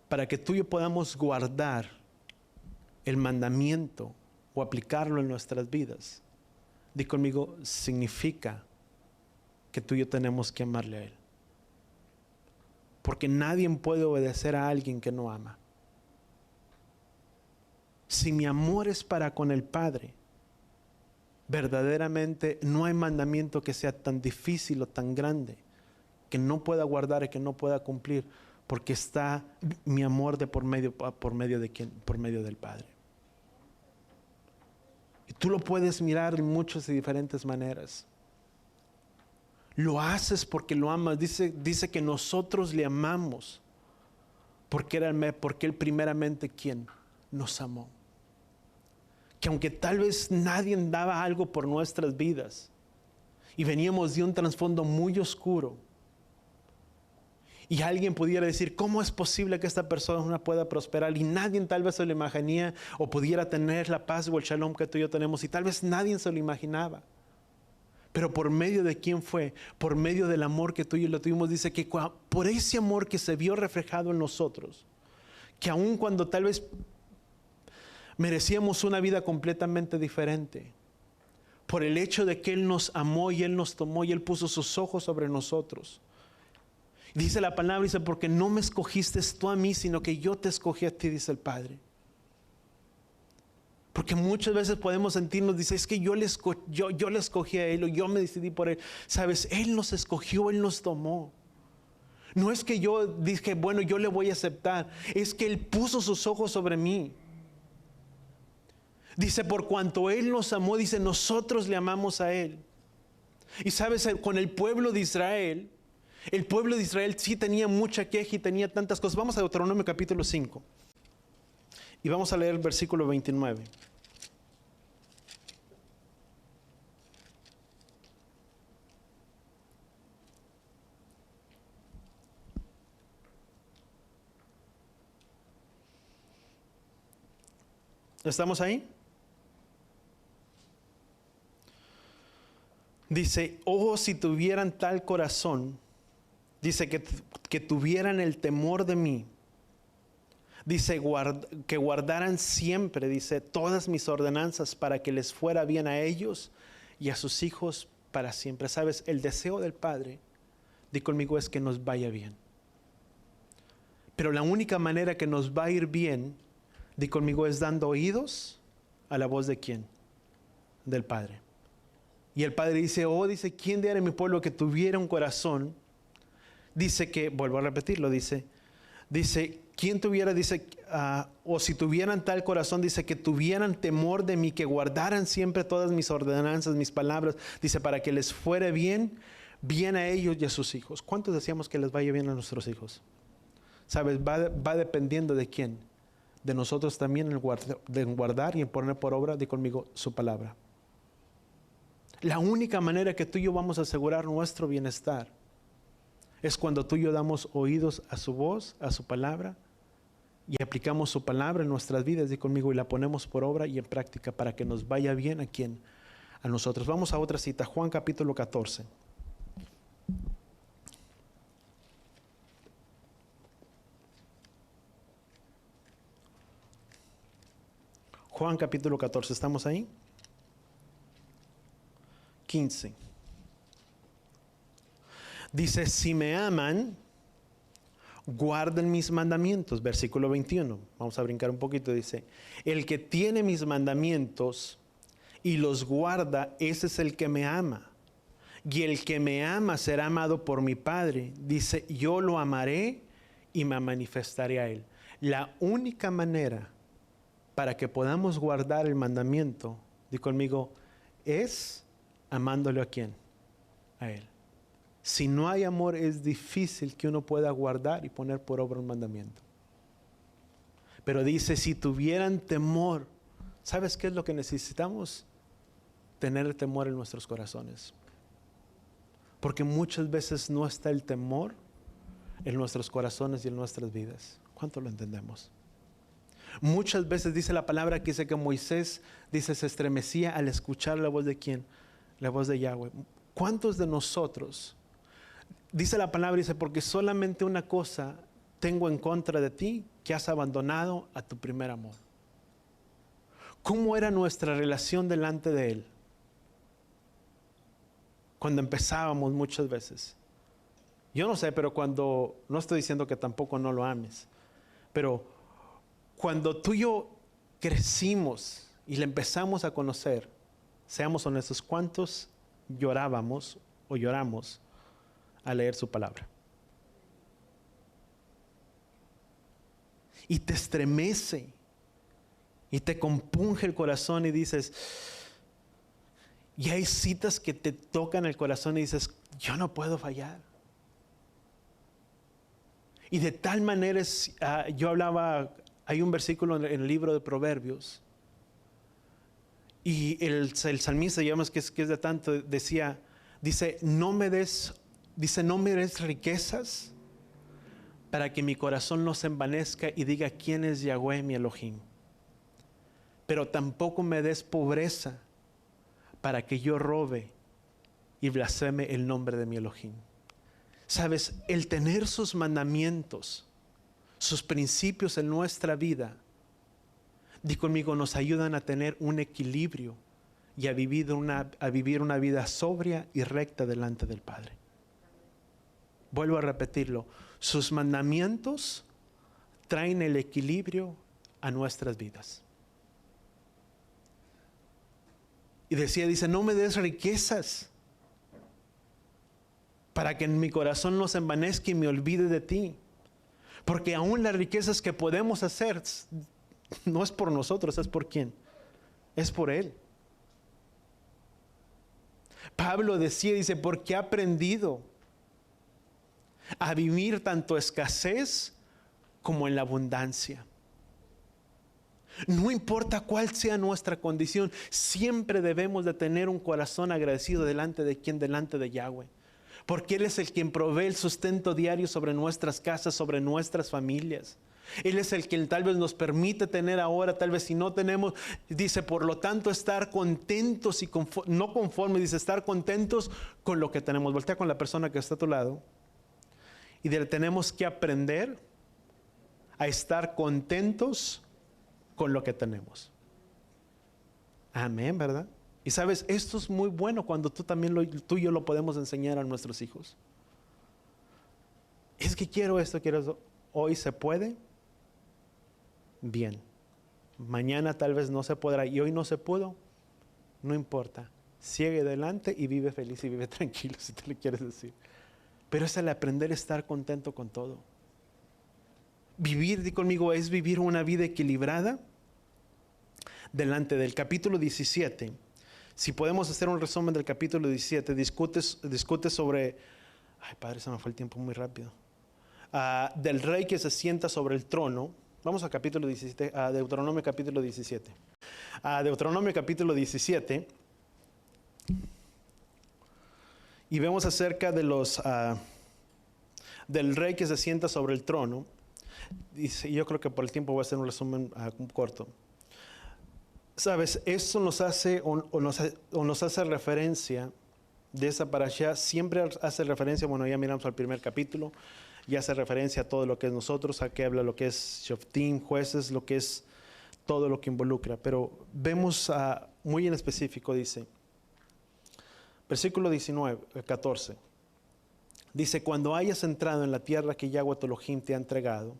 para que tú y yo podamos guardar el mandamiento o aplicarlo en nuestras vidas, di conmigo, significa que tú y yo tenemos que amarle a Él. Porque nadie puede obedecer a alguien que no ama. Si mi amor es para con el Padre, verdaderamente no hay mandamiento que sea tan difícil o tan grande que no pueda guardar y que no pueda cumplir, porque está mi amor de por medio de quién, por medio del Padre. Y tú lo puedes mirar en muchas y diferentes maneras. Lo haces porque lo amas. Dice que nosotros le amamos porque Él primeramente ¿quién? Nos amó. Que aunque tal vez nadie daba algo por nuestras vidas y veníamos de un trasfondo muy oscuro, y alguien pudiera decir, ¿cómo es posible que esta persona pueda prosperar? Y nadie tal vez se lo imaginía o pudiera tener la paz o el shalom que tú y yo tenemos. Y tal vez nadie se lo imaginaba. Pero por medio de quién fue, por medio del amor que tú y yo lo tuvimos, dice que por ese amor que se vio reflejado en nosotros, que aun cuando tal vez merecíamos una vida completamente diferente, por el hecho de que Él nos amó y Él nos tomó y Él puso sus ojos sobre nosotros. Dice la palabra, dice, porque no me escogiste tú a mí, sino que yo te escogí a ti, dice el Padre. Porque muchas veces podemos sentirnos, dice, es que yo le escogí a Él, o yo me decidí por Él. Sabes, Él nos escogió, Él nos tomó. No es que yo dije, bueno, yo le voy a aceptar. Es que Él puso sus ojos sobre mí. Dice, por cuanto Él nos amó, dice, nosotros le amamos a Él. Y sabes, con el pueblo de Israel, el pueblo de Israel sí tenía mucha queja y tenía tantas cosas. Vamos a Deuteronomio capítulo 5. Y vamos a leer el versículo 29. ¿Estamos ahí? Dice, oh, si tuvieran tal corazón, dice que tuvieran el temor de mí. Dice que guardaran siempre, dice, todas mis ordenanzas para que les fuera bien a ellos y a sus hijos para siempre. ¿Sabes? El deseo del Padre, di conmigo, es que nos vaya bien. Pero la única manera que nos va a ir bien, di conmigo, es dando oídos a la voz de ¿quién? Del Padre. Y el Padre dice, dice, ¿quién diera en mi pueblo que tuviera un corazón? Dice que, vuelvo a repetirlo, dice, ¿quién tuviera, dice, o si tuvieran tal corazón, dice, que tuvieran temor de mí, que guardaran siempre todas mis ordenanzas, mis palabras, dice, para que les fuera bien a ellos y a sus hijos. ¿Cuántos decíamos que les vaya bien a nuestros hijos? ¿Sabes? Va dependiendo de quién. De nosotros también en guardar y en poner por obra, di conmigo, su palabra. La única manera que tú y yo vamos a asegurar nuestro bienestar es cuando tú y yo damos oídos a su voz, a su palabra, y aplicamos su palabra en nuestras vidas, di conmigo, y la ponemos por obra y en práctica para que nos vaya bien a quién, a nosotros. Vamos a otra cita, Juan capítulo 14. Juan capítulo 14, ¿estamos ahí? 15. Dice, si me aman, guarden mis mandamientos. Versículo 21. Vamos a brincar un poquito. Dice, el que tiene mis mandamientos y los guarda, ese es el que me ama. Y el que me ama será amado por mi Padre. Dice, yo lo amaré y me manifestaré a él. La única manera para que podamos guardar el mandamiento, di conmigo, es amándole a quién, a Él. Si no hay amor, es difícil que uno pueda guardar y poner por obra un mandamiento. Pero dice, si tuvieran temor, ¿sabes qué es lo que necesitamos? Tener el temor en nuestros corazones. Porque muchas veces no está el temor en nuestros corazones y en nuestras vidas. ¿Cuánto lo entendemos? Muchas veces dice la palabra que dice que Moisés, dice, se estremecía al escuchar la voz de ¿quién? La voz de Yahweh. ¿Cuántos de nosotros, dice la palabra, dice, porque solamente una cosa tengo en contra de ti, que has abandonado a tu primer amor? ¿Cómo era nuestra relación delante de Él? Cuando empezábamos muchas veces. Yo no sé, pero cuando, no estoy diciendo que tampoco no lo ames, pero cuando tú y yo crecimos y le empezamos a conocer, seamos honestos, ¿cuántos llorábamos o lloramos al leer su palabra? Y te estremece y te compunge el corazón y dices, y hay citas que te tocan el corazón y dices, yo no puedo fallar. Y de tal manera yo hablaba, hay un versículo en el libro de Proverbios, y el salmista, digamos que es de tanto, dice, no me des riquezas para que mi corazón no se envanezca y diga quién es Yahweh mi Elohim. Pero tampoco me des pobreza para que yo robe y blasfeme el nombre de mi Elohim. Sabes, el tener sus mandamientos, sus principios en nuestra vida, di conmigo, nos ayudan a tener un equilibrio y a vivir una vida sobria y recta delante del Padre. Vuelvo a repetirlo, sus mandamientos traen el equilibrio a nuestras vidas. Y dice, no me des riquezas para que en mi corazón no se envanezca y me olvide de ti. Porque aún las riquezas que podemos hacer no es por nosotros, es por quién, es por Él. Pablo dice, porque he aprendido a vivir tanto escasez como en la abundancia. No importa cuál sea nuestra condición, siempre debemos de tener un corazón agradecido delante de quién, delante de Yahweh. Porque Él es el quien provee el sustento diario sobre nuestras casas, sobre nuestras familias. Él es el que tal vez nos permite tener ahora, tal vez si no tenemos, dice, por lo tanto estar contentos y no conformes, dice, estar contentos con lo que tenemos. Voltea con la persona que está a tu lado y tenemos que aprender a estar contentos con lo que tenemos. Amén, ¿verdad? Y sabes, esto es muy bueno cuando tú y yo lo podemos enseñar a nuestros hijos. Es que quiero esto. Hoy se puede. Bien. Mañana tal vez no se podrá y hoy no se pudo. No importa. Sigue adelante y vive feliz y vive tranquilo, si te lo quieres decir. Pero es el aprender a estar contento con todo. Di conmigo, es vivir una vida equilibrada delante del capítulo 17. Si podemos hacer un resumen del capítulo 17, discute sobre, ay padre, se me fue el tiempo muy rápido, del rey que se sienta sobre el trono. Vamos a capítulo 17, a Deuteronomio capítulo 17. Deuteronomio capítulo 17. Y vemos acerca de del rey que se sienta sobre el trono. Y yo creo que por el tiempo voy a hacer un resumen corto. Sabes, esto nos hace referencia de esa parashá, siempre hace referencia, bueno, ya miramos al primer capítulo, ya hace referencia a todo lo que es nosotros, aquí habla lo que es Shoftim, jueces, lo que es todo lo que involucra, pero vemos muy en específico, dice, versículo 14, dice, cuando hayas entrado en la tierra que Yahweh tu Elohim te ha entregado,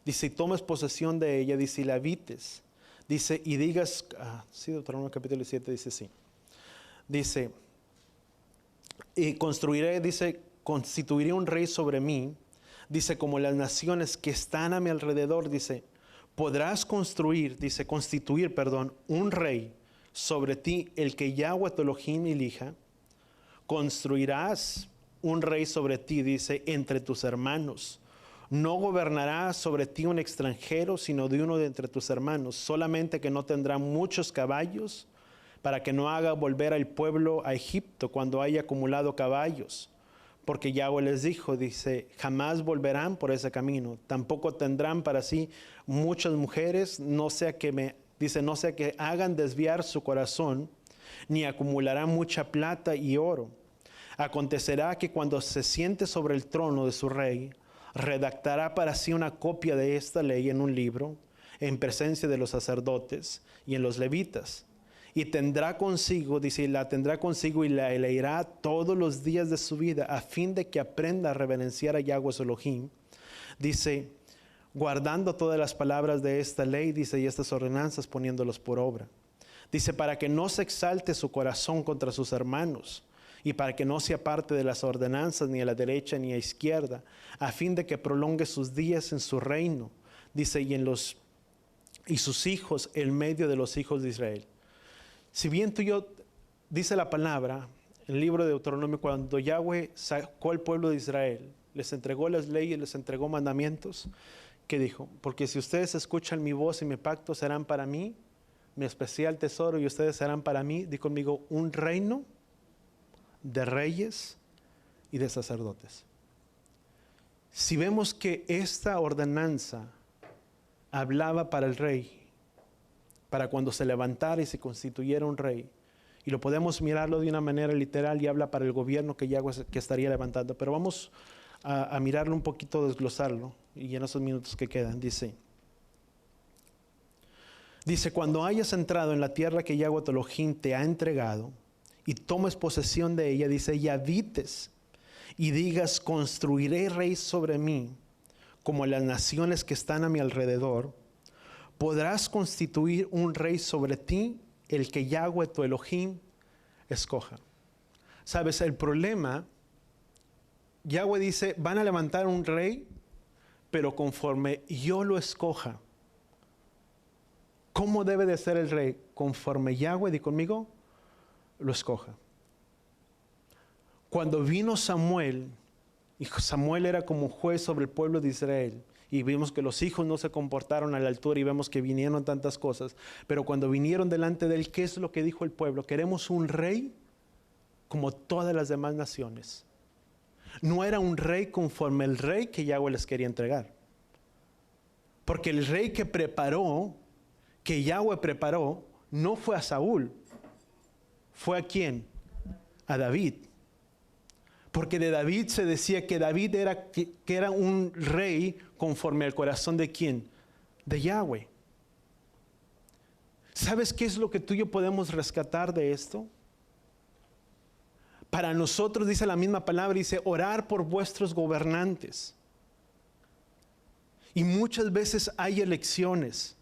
dice, y tomes posesión de ella, dice, y la habites. Dice, y digas, sí, Deuteronomio capítulo 17 dice sí. Dice, y constituiré un rey sobre mí, dice, como las naciones que están a mi alrededor, dice, podrás constituir, un rey sobre ti, el que Yahweh tu Elohim elija, construirás un rey sobre ti, dice, entre tus hermanos, No gobernará sobre ti un extranjero, sino de uno de entre tus hermanos. Solamente que no tendrá muchos caballos, para que no haga volver al pueblo a Egipto cuando haya acumulado caballos. Porque Yahweh les dijo, dice, jamás volverán por ese camino. Tampoco tendrán para sí muchas mujeres, no sea que hagan desviar su corazón, ni acumularán mucha plata y oro. Acontecerá que cuando se siente sobre el trono de su rey, redactará para sí una copia de esta ley en un libro, en presencia de los sacerdotes y en los levitas. Y tendrá consigo, dice, la tendrá consigo y la leerá todos los días de su vida, a fin de que aprenda a reverenciar a Yahweh su Elohim. Dice, guardando todas las palabras de esta ley, dice, y estas ordenanzas, poniéndolos por obra. Dice, para que no se exalte su corazón contra sus hermanos, y para que no se aparte de las ordenanzas ni a la derecha ni a izquierda, a fin de que prolongue sus días en su reino. Dice, y sus hijos en medio de los hijos de Israel. Si bien dice la palabra, en el libro de Deuteronomio, cuando Yahweh sacó al pueblo de Israel, les entregó las leyes, les entregó mandamientos, ¿qué dijo? Porque si ustedes escuchan mi voz y mi pacto, serán para mí mi especial tesoro, y ustedes serán para mí, di conmigo, un reino de reyes y de sacerdotes. Si vemos que esta ordenanza hablaba para el rey, para cuando se levantara y se constituyera un rey, y lo podemos mirarlo de una manera literal, y habla para el gobierno que Yahweh que estaría levantando, pero vamos a mirarlo un poquito, desglosarlo, y en esos minutos que quedan, dice, cuando hayas entrado en la tierra que Yahweh tu Elohim te ha entregado, y tomes posesión de ella, dice, y habites, y digas, construiré rey sobre mí, como las naciones que están a mi alrededor, podrás constituir un rey sobre ti, el que Yahweh tu Elohim escoja. ¿Sabes? El problema, Yahweh dice, van a levantar un rey, pero conforme yo lo escoja. ¿Cómo debe de ser el rey? Conforme Yahweh, di conmigo, lo escoja. Cuando vino Samuel, y Samuel era como juez sobre el pueblo de Israel, y vimos que los hijos no se comportaron a la altura, y vemos que vinieron tantas cosas, pero cuando vinieron delante de él, ¿qué es lo que dijo el pueblo? Queremos un rey como todas las demás naciones. No era un rey conforme el rey que Yahweh les quería entregar, porque el rey que Yahweh preparó, no fue a Saúl. ¿Fue a quién? A David. Porque de David se decía que David era un rey conforme al corazón de ¿quién? De Yahweh. ¿Sabes qué es lo que tú y yo podemos rescatar de esto? Para nosotros, dice la misma palabra, dice, orar por vuestros gobernantes. Y muchas veces hay elecciones,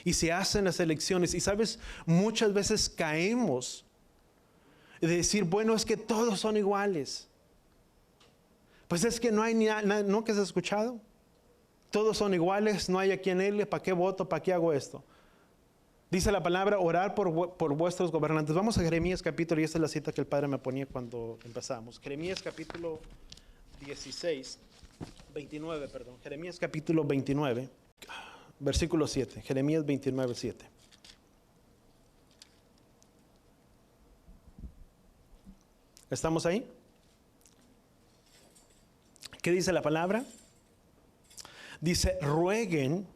y se hacen las elecciones, y sabes, muchas veces caemos de decir, bueno, es que todos son iguales. Pues es que no hay ¿no que has escuchado? Todos son iguales, no hay a quien irle, ¿para qué voto? ¿Para qué hago esto? Dice la palabra, orar por vuestros gobernantes. Vamos a Jeremías capítulo, y esta es la cita que el Padre me ponía cuando empezamos. Jeremías capítulo 29, Jeremías capítulo 29, versículo 7. Jeremías 29, 7. ¿Estamos ahí? ¿Qué dice la palabra? Dice, rueguen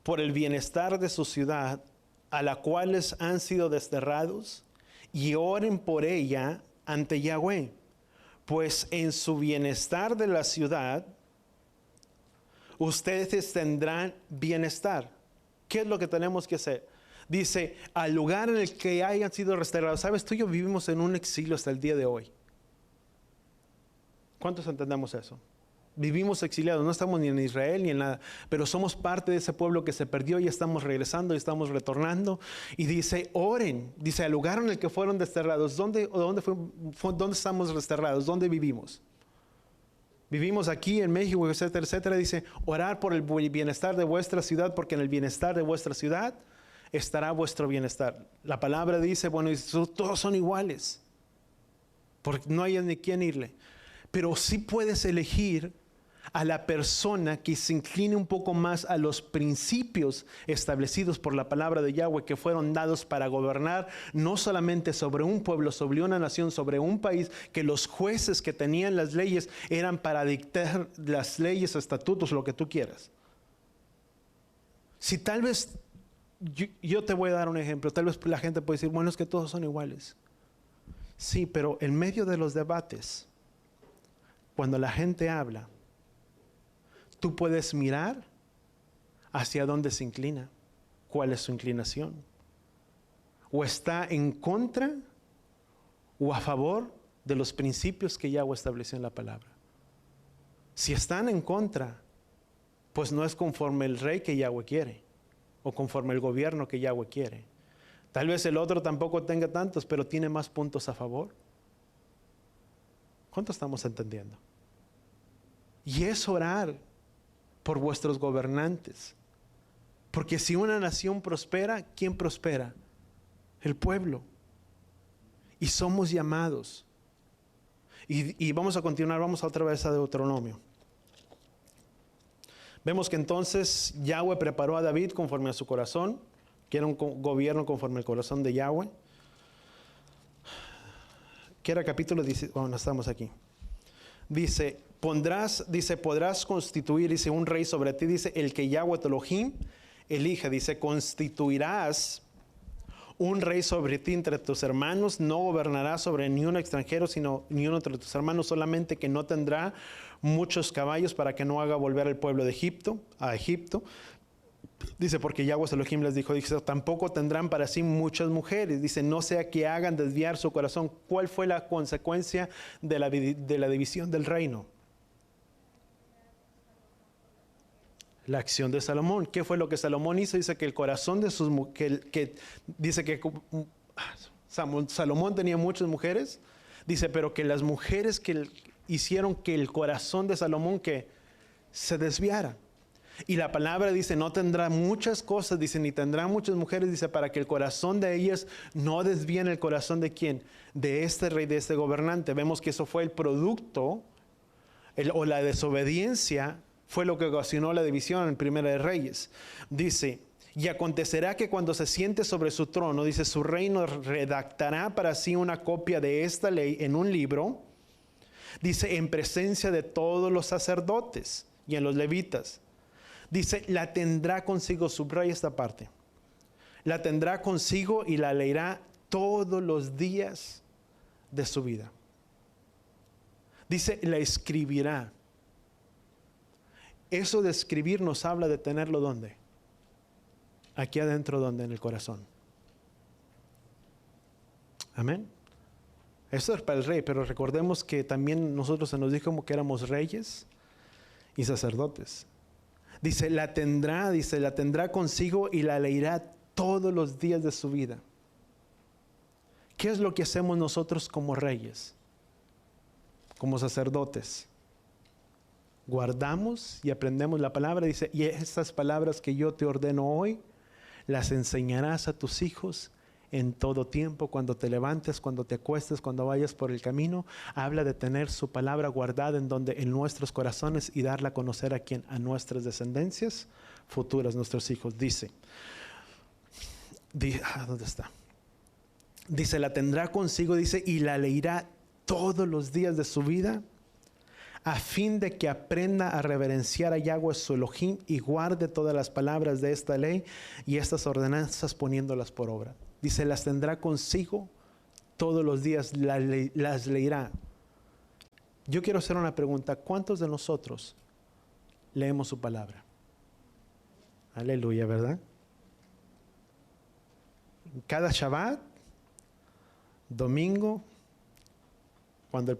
por el bienestar de su ciudad, a la cual les han sido desterrados, y oren por ella ante Yahweh, pues en su bienestar de la ciudad, ustedes tendrán bienestar. ¿Qué es lo que tenemos que hacer? Dice, al lugar en el que hayan sido desterrados. Sabes, tú y yo vivimos en un exilio hasta el día de hoy. ¿Cuántos entendemos eso? Vivimos exiliados, no estamos ni en Israel ni en nada, pero somos parte de ese pueblo que se perdió, y estamos regresando y estamos retornando. Y dice, oren, dice, al lugar en el que fueron desterrados. ¿Dónde estamos desterrados? ¿Dónde vivimos? Vivimos aquí en México, etcétera, etcétera. Dice, orar por el bienestar de vuestra ciudad, porque en el bienestar de vuestra ciudad estará vuestro bienestar. La palabra dice, bueno, todos son iguales, porque no hay ni quién irle. Pero sí puedes elegir a la persona que se incline un poco más a los principios establecidos por la palabra de Yahweh, que fueron dados para gobernar no solamente sobre un pueblo, sobre una nación, sobre un país, que los jueces que tenían las leyes eran para dictar las leyes, estatutos, lo que tú quieras. Si tal vez, yo te voy a dar un ejemplo, tal vez la gente puede decir, bueno, es que todos son iguales. Sí, pero en medio de los debates, cuando la gente habla, tú puedes mirar hacia dónde se inclina, cuál es su inclinación. O está en contra o a favor de los principios que Yahweh estableció en la palabra. Si están en contra, pues no es conforme el rey que Yahweh quiere, o conforme el gobierno que Yahweh quiere. Tal vez el otro tampoco tenga tantos, pero tiene más puntos a favor. ¿Cuánto estamos entendiendo? Y es orar por vuestros gobernantes. Porque si una nación prospera, ¿quién prospera? El pueblo. Y somos llamados. Y vamos a continuar, vamos otra vez a Deuteronomio. Vemos que entonces Yahweh preparó a David conforme a su corazón, que era un gobierno conforme al corazón de Yahweh. Que era capítulo 10, bueno, estamos aquí. Dice, podrás constituir, dice, un rey sobre ti, dice, el que Yahweh tu Elohim elige, dice, constituirás un rey sobre ti entre tus hermanos, no gobernará sobre ni un extranjero, sino ni uno entre tus hermanos, solamente que no tendrá muchos caballos para que no haga volver al pueblo de Egipto, a Egipto. Dice, porque Yahweh Elohim les dijo, dice, tampoco tendrán para sí muchas mujeres. Dice, no sea que hagan desviar su corazón. ¿Cuál fue la consecuencia de la división del reino? La acción de Salomón. ¿Qué fue lo que Salomón hizo? Dice que el corazón de sus mujeres, dice que Salomón tenía muchas mujeres. Dice, pero que las mujeres que hicieron que el corazón de Salomón que se desviara. Y la palabra dice, no tendrá muchas cosas, dice, ni tendrá muchas mujeres, dice, para que el corazón de ellas no desvíen el corazón de ¿quién? De este rey, de este gobernante. Vemos que eso fue el producto, o la desobediencia, fue lo que ocasionó la división en Primera de Reyes. Dice, y acontecerá que cuando se siente sobre su trono, dice, su reino redactará para sí una copia de esta ley en un libro, dice, en presencia de todos los sacerdotes y en los levitas. Dice, la tendrá consigo, subraya esta parte, la tendrá consigo y la leerá todos los días de su vida. Dice, la escribirá. Eso de escribir nos habla de tenerlo ¿dónde? Aquí adentro, ¿dónde? En el corazón. Amén. Eso es para el rey, pero recordemos que también nosotros se nos dijo como que éramos reyes y sacerdotes. Dice, la tendrá consigo y la leerá todos los días de su vida. ¿Qué es lo que hacemos nosotros como reyes? Como sacerdotes. Guardamos y aprendemos la palabra. Dice, y estas palabras que yo te ordeno hoy, las enseñarás a tus hijos en todo tiempo, cuando te levantes, cuando te acuestes, cuando vayas por el camino. Habla de tener su palabra guardada en nuestros corazones y darla a conocer a quién, a nuestras descendencias futuras, nuestros hijos. Dice, ¿dónde está? Dice, la tendrá consigo, dice, y la leerá todos los días de su vida, a fin de que aprenda a reverenciar a Yahweh su Elohim y guarde todas las palabras de esta ley y estas ordenanzas poniéndolas por obra. Dice, las tendrá consigo todos los días, las leerá. Yo quiero hacer una pregunta. ¿Cuántos de nosotros leemos su palabra? Aleluya, ¿verdad? Cada Shabbat, domingo, cuando el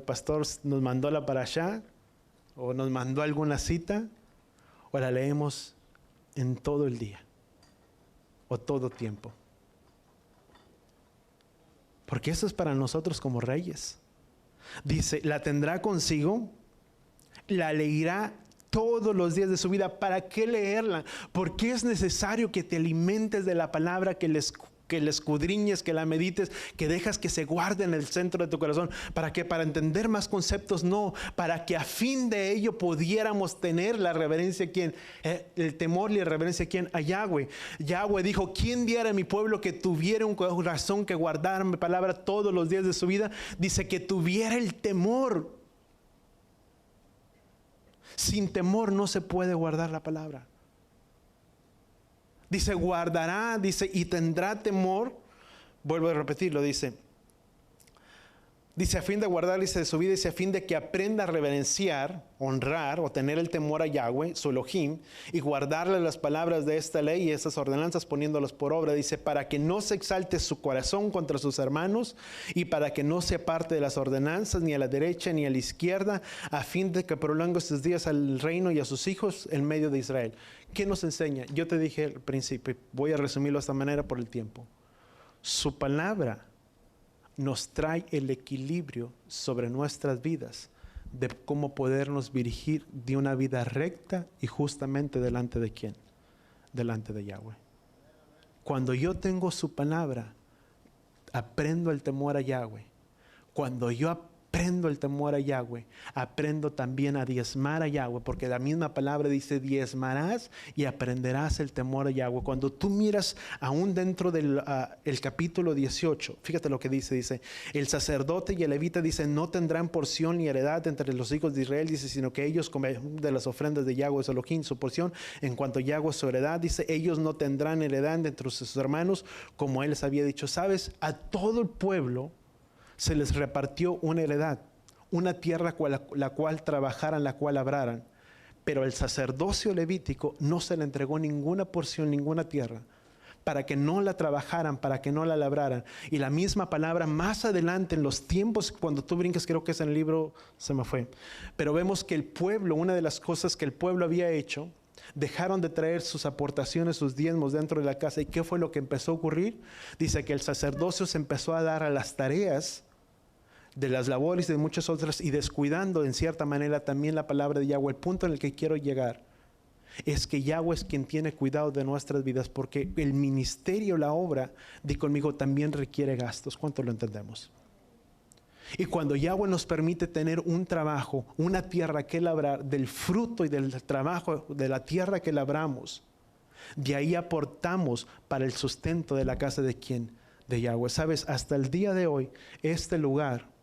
pastor nos mandó la parashá, o nos mandó alguna cita, o la leemos en todo el día, o todo tiempo. Porque eso es para nosotros como reyes. Dice, la tendrá consigo, la leerá todos los días de su vida. ¿Para qué leerla? Porque es necesario que te alimentes de la palabra, que que la escudriñes, que la medites, que dejas que se guarde en el centro de tu corazón. ¿Para qué? Para entender más conceptos, no. Para que a fin de ello pudiéramos tener la reverencia a quién, el temor y la reverencia a quién, a Yahweh. Yahweh dijo, ¿quién diera a mi pueblo que tuviera un corazón que guardara mi palabra todos los días de su vida? Dice que tuviera el temor. Sin temor no se puede guardar la palabra. Dice, guardará, dice, y tendrá temor. Vuelvo a repetirlo, dice, a fin de guardar, dice, de su vida, dice, a fin de que aprenda a reverenciar, honrar o tener el temor a Yahweh, su Elohim, y guardarle las palabras de esta ley y estas ordenanzas poniéndolas por obra. Dice, para que no se exalte su corazón contra sus hermanos y para que no se aparte de las ordenanzas ni a la derecha ni a la izquierda, a fin de que prolongue sus días al reino y a sus hijos en medio de Israel. ¿Qué nos enseña? Yo te dije al principio, voy a resumirlo de esta manera por el tiempo. Su palabra nos trae el equilibrio sobre nuestras vidas de cómo podernos dirigir de una vida recta y justamente delante de quién, delante de Yahweh. Cuando yo tengo su palabra, aprendo el temor a Yahweh. Cuando yo aprendo el temor a Yahweh, aprendo también a diezmar a Yahweh, porque la misma palabra dice, diezmarás y aprenderás el temor a Yahweh. Cuando tú miras aún dentro del el capítulo 18, fíjate lo que dice, el sacerdote y el levita, dice, no tendrán porción ni heredad entre los hijos de Israel, dice, sino que ellos comerán de las ofrendas de Yahweh, es Elohim, su porción. En cuanto a Yahweh, su heredad, dice, ellos no tendrán heredad entre sus hermanos, como él les había dicho. ¿Sabes? A todo el pueblo se les repartió una heredad, una tierra la cual trabajaran, la cual labraran. Pero el sacerdocio levítico no se le entregó ninguna porción, ninguna tierra, para que no la trabajaran, para que no la labraran. Y la misma palabra más adelante en los tiempos, cuando tú brinques, creo que es en el libro, se me fue, pero vemos que el pueblo, una de las cosas que el pueblo había hecho, dejaron de traer sus aportaciones, sus diezmos dentro de la casa. ¿Y qué fue lo que empezó a ocurrir? Dice que el sacerdocio se empezó a dar a las tareas de las labores y de muchas otras, y descuidando en cierta manera también la palabra de Yahweh. El punto en el que quiero llegar es que Yahweh es quien tiene cuidado de nuestras vidas, porque el ministerio, la obra, di conmigo, también requiere gastos. ¿Cuánto lo entendemos? Y cuando Yahweh nos permite tener un trabajo, una tierra que labrar, del fruto y del trabajo de la tierra que labramos, de ahí aportamos para el sustento de la casa de ¿quién? De Yahweh. Sabes, hasta el día de hoy, este lugar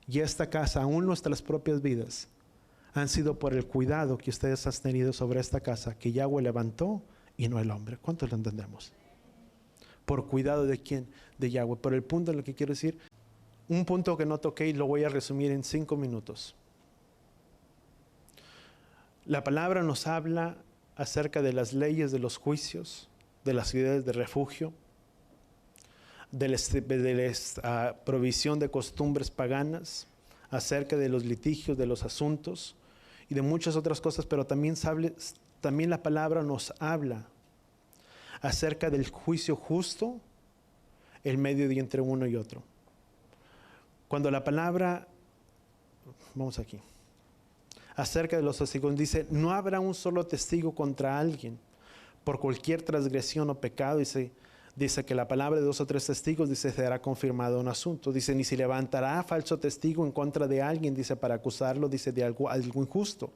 y esta casa, aún nuestras propias vidas, han sido por el cuidado que ustedes han tenido sobre esta casa, que Yahweh levantó y no el hombre. ¿Cuántos lo entendemos? ¿Por cuidado de quién? De Yahweh. Por el punto en el que quiero decir, un punto que no toqué y lo voy a resumir en 5 minutos. La palabra nos habla acerca de las leyes de los juicios, de las ciudades de refugio, de la provisión de costumbres paganas, acerca de los litigios, de los asuntos y de muchas otras cosas, pero también la palabra nos habla acerca del juicio justo, el medio de entre uno y otro. Cuando la palabra, vamos aquí, acerca de los testigos, dice, no habrá un solo testigo contra alguien por cualquier transgresión o pecado. Dice que la palabra de 2 o 3 testigos, dice, será confirmado un asunto. Dice, ni se levantará falso testigo en contra de alguien, dice, para acusarlo, dice, de algo injusto.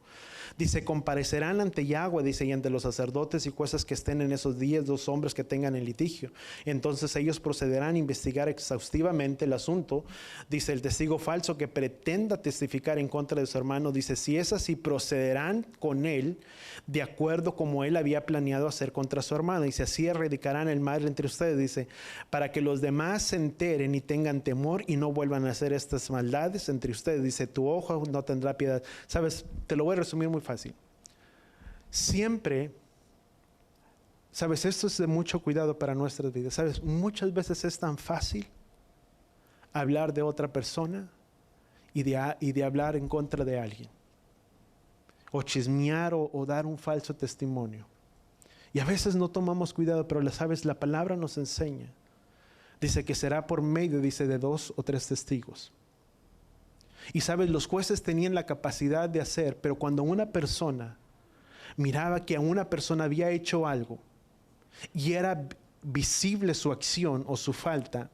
Dice, comparecerán ante Yahweh, dice, y ante los sacerdotes y jueces que estén en esos días 2 hombres que tengan el litigio. Entonces ellos procederán a investigar exhaustivamente el asunto. Dice, el testigo falso que pretenda testificar en contra de su hermano, dice, si es así, procederán con él de acuerdo como él había planeado hacer contra su hermano. Dice, así erradicarán el mal entre ustedes, dice, para que los demás se enteren y tengan temor y no vuelvan a hacer estas maldades entre ustedes. Dice, tu ojo no tendrá piedad. Sabes, te lo voy a resumir muy fácil. Siempre, sabes, esto es de mucho cuidado para nuestras vidas. Sabes, muchas veces es tan fácil hablar de otra persona y de hablar en contra de alguien, o chismear o dar un falso testimonio. Y a veces no tomamos cuidado, pero sabes, la palabra nos enseña. Dice que será por medio, dice, de 2 o 3 testigos. Y sabes, los jueces tenían la capacidad de hacer, pero cuando una persona miraba que a una persona había hecho algo y era visible su acción o su falta,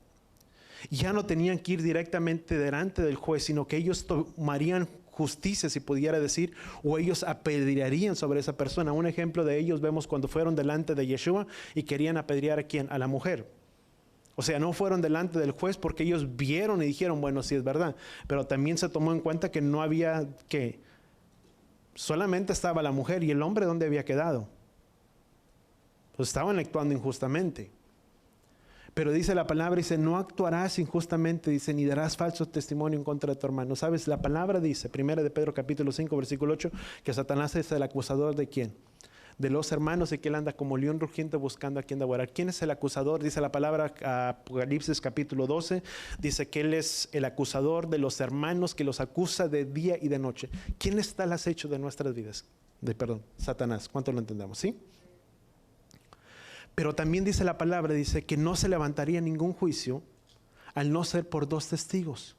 ya no tenían que ir directamente delante del juez, sino que ellos tomarían justicia, si pudiera decir, o ellos apedrearían sobre esa persona. Un ejemplo de ellos vemos cuando fueron delante de Yeshua y querían apedrear a quién, a la mujer. O sea, no fueron delante del juez porque ellos vieron y dijeron, bueno, sí es verdad, pero también se tomó en cuenta que no había, que solamente estaba la mujer, y el hombre ¿dónde había quedado? Pues estaban actuando injustamente. Pero dice la palabra, dice, no actuarás injustamente, dice, ni darás falso testimonio en contra de tu hermano. ¿Sabes? La palabra dice, 1 de Pedro capítulo 5, versículo 8, que Satanás es el acusador ¿de quién? De los hermanos, y que él anda como león rugiente buscando a quien devorar. ¿Quién es el acusador? Dice la palabra, Apocalipsis capítulo 12, dice que él es el acusador de los hermanos, que los acusa de día y de noche. ¿Quién está al acecho de nuestras vidas? Satanás. ¿Cuánto lo entendemos? ¿Sí? Pero también dice la palabra, dice que no se levantaría ningún juicio al no ser por dos testigos.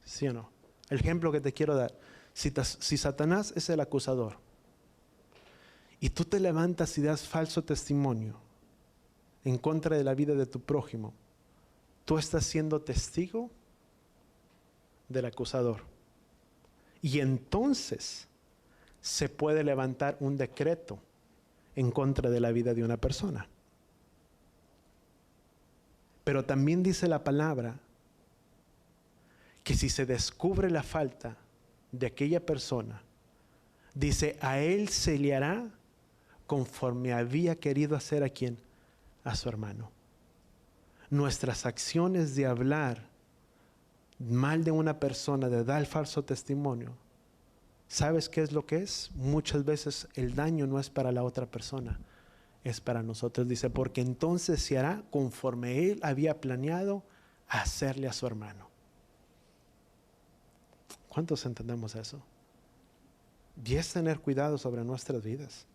¿Sí o no? El ejemplo que te quiero dar. Si Satanás es el acusador y tú te levantas y das falso testimonio en contra de la vida de tu prójimo, tú estás siendo testigo del acusador. Y entonces se puede levantar un decreto en contra de la vida de una persona. Pero también dice la palabra que si se descubre la falta de aquella persona, dice, a él se le hará conforme había querido hacer a quién, a su hermano. Nuestras acciones de hablar mal de una persona, de dar falso testimonio, ¿sabes qué es lo que es? Muchas veces el daño no es para la otra persona, es para nosotros. Dice, porque entonces se hará conforme él había planeado hacerle a su hermano. ¿Cuántos entendemos eso? Y es tener cuidado sobre nuestras vidas.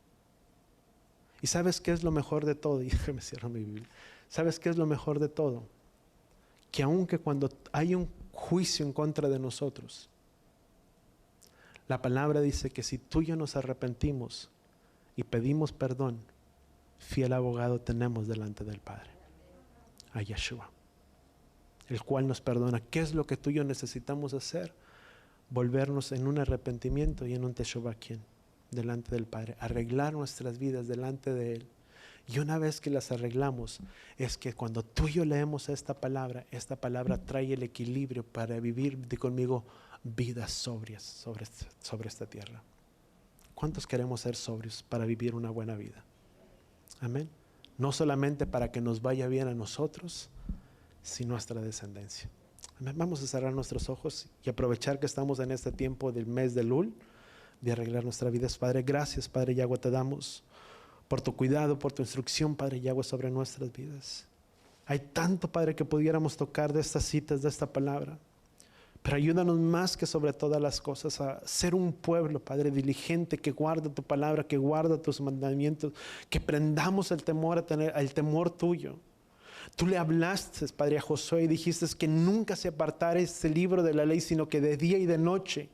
¿Y sabes qué es lo mejor de todo? Y déjame cerrar mi Biblia. ¿Sabes qué es lo mejor de todo? Que aunque cuando hay un juicio en contra de nosotros, la palabra dice que si tú y yo nos arrepentimos y pedimos perdón, fiel abogado tenemos delante del Padre, a Yeshua, el cual nos perdona. ¿Qué es lo que tú y yo necesitamos hacer? Volvernos en un arrepentimiento y en un teshuvah, ¿quién? Delante del Padre, arreglar nuestras vidas delante de Él. Y una vez que las arreglamos, es que cuando tú y yo leemos esta palabra trae el equilibrio para vivir conmigo vidas sobrias sobre esta tierra. ¿Cuántos queremos ser sobrios para vivir una buena vida? Amén. No solamente para que nos vaya bien a nosotros, sino a nuestra descendencia. Amén. Vamos a cerrar nuestros ojos y aprovechar que estamos en este tiempo del mes de Lul, de arreglar nuestra vida. Padre, gracias, Padre Yahweh, te damos por tu cuidado, por tu instrucción, Padre Yahweh, sobre nuestras vidas. Hay tanto, Padre, que pudiéramos tocar de estas citas, de esta palabra. Pero ayúdanos más que sobre todas las cosas a ser un pueblo, Padre, diligente, que guarda tu palabra, que guarda tus mandamientos, que prendamos el temor a tener el temor tuyo. Tú le hablaste, Padre, a Josué y dijiste que nunca se apartara este libro de la ley, sino que de día y de noche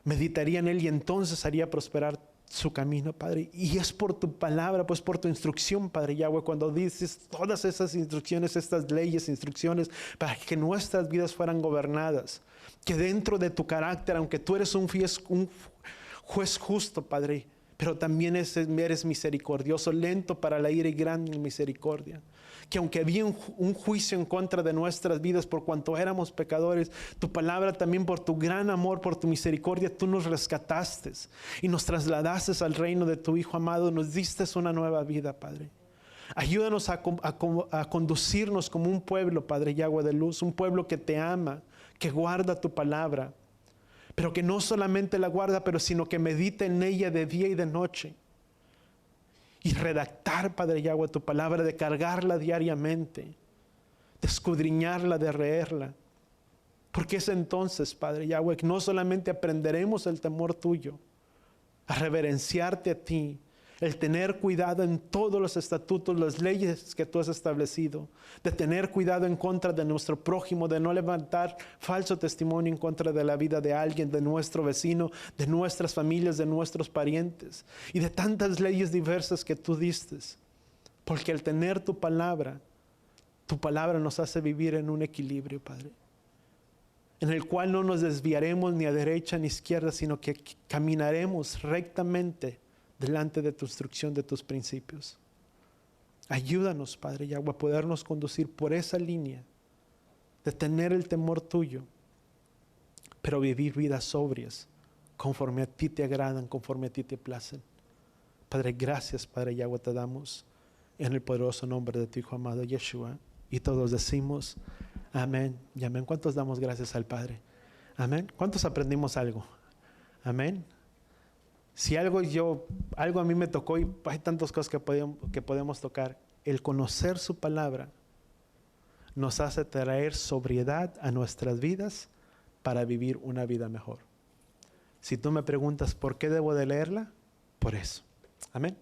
meditaría en él y entonces haría prosperar su camino, Padre. Y es por tu palabra, pues por tu instrucción, Padre Yahweh, cuando dices todas esas instrucciones, estas leyes, instrucciones, para que nuestras vidas fueran gobernadas, que dentro de tu carácter, aunque tú eres un juez justo, Padre, pero también eres misericordioso, lento para la ira y grande en misericordia. Que aunque había un juicio en contra de nuestras vidas por cuanto éramos pecadores, tu palabra también por tu gran amor, por tu misericordia, tú nos rescataste y nos trasladaste al reino de tu Hijo amado, nos diste una nueva vida, Padre. Ayúdanos a conducirnos como un pueblo, Padre Yahweh de luz, un pueblo que te ama, que guarda tu palabra, pero que no solamente la guarda, pero sino que medita en ella de día y de noche. Y redactar, Padre Yahweh, tu palabra, de cargarla diariamente, de escudriñarla, de leerla. Porque es entonces, Padre Yahweh, que no solamente aprenderemos el temor tuyo, a reverenciarte a ti, el tener cuidado en todos los estatutos, las leyes que tú has establecido, de tener cuidado en contra de nuestro prójimo, de no levantar falso testimonio en contra de la vida de alguien, de nuestro vecino, de nuestras familias, de nuestros parientes y de tantas leyes diversas que tú diste. Porque al tener tu palabra nos hace vivir en un equilibrio, Padre, en el cual no nos desviaremos ni a derecha ni a izquierda, sino que caminaremos rectamente delante de tu instrucción, de tus principios. Ayúdanos, Padre Yahweh, a podernos conducir por esa línea de tener el temor tuyo, pero vivir vidas sobrias, conforme a ti te agradan, conforme a ti te placen. Padre, gracias, Padre Yahweh, te damos en el poderoso nombre de tu Hijo amado Yeshua. Y todos decimos amén y amén. ¿Cuántos damos gracias al Padre? Amén. ¿Cuántos aprendimos algo? Amén. Si algo a mí me tocó, y hay tantas cosas que podemos tocar, el conocer su palabra nos hace traer sobriedad a nuestras vidas para vivir una vida mejor. Si tú me preguntas por qué debo de leerla, por eso. Amén.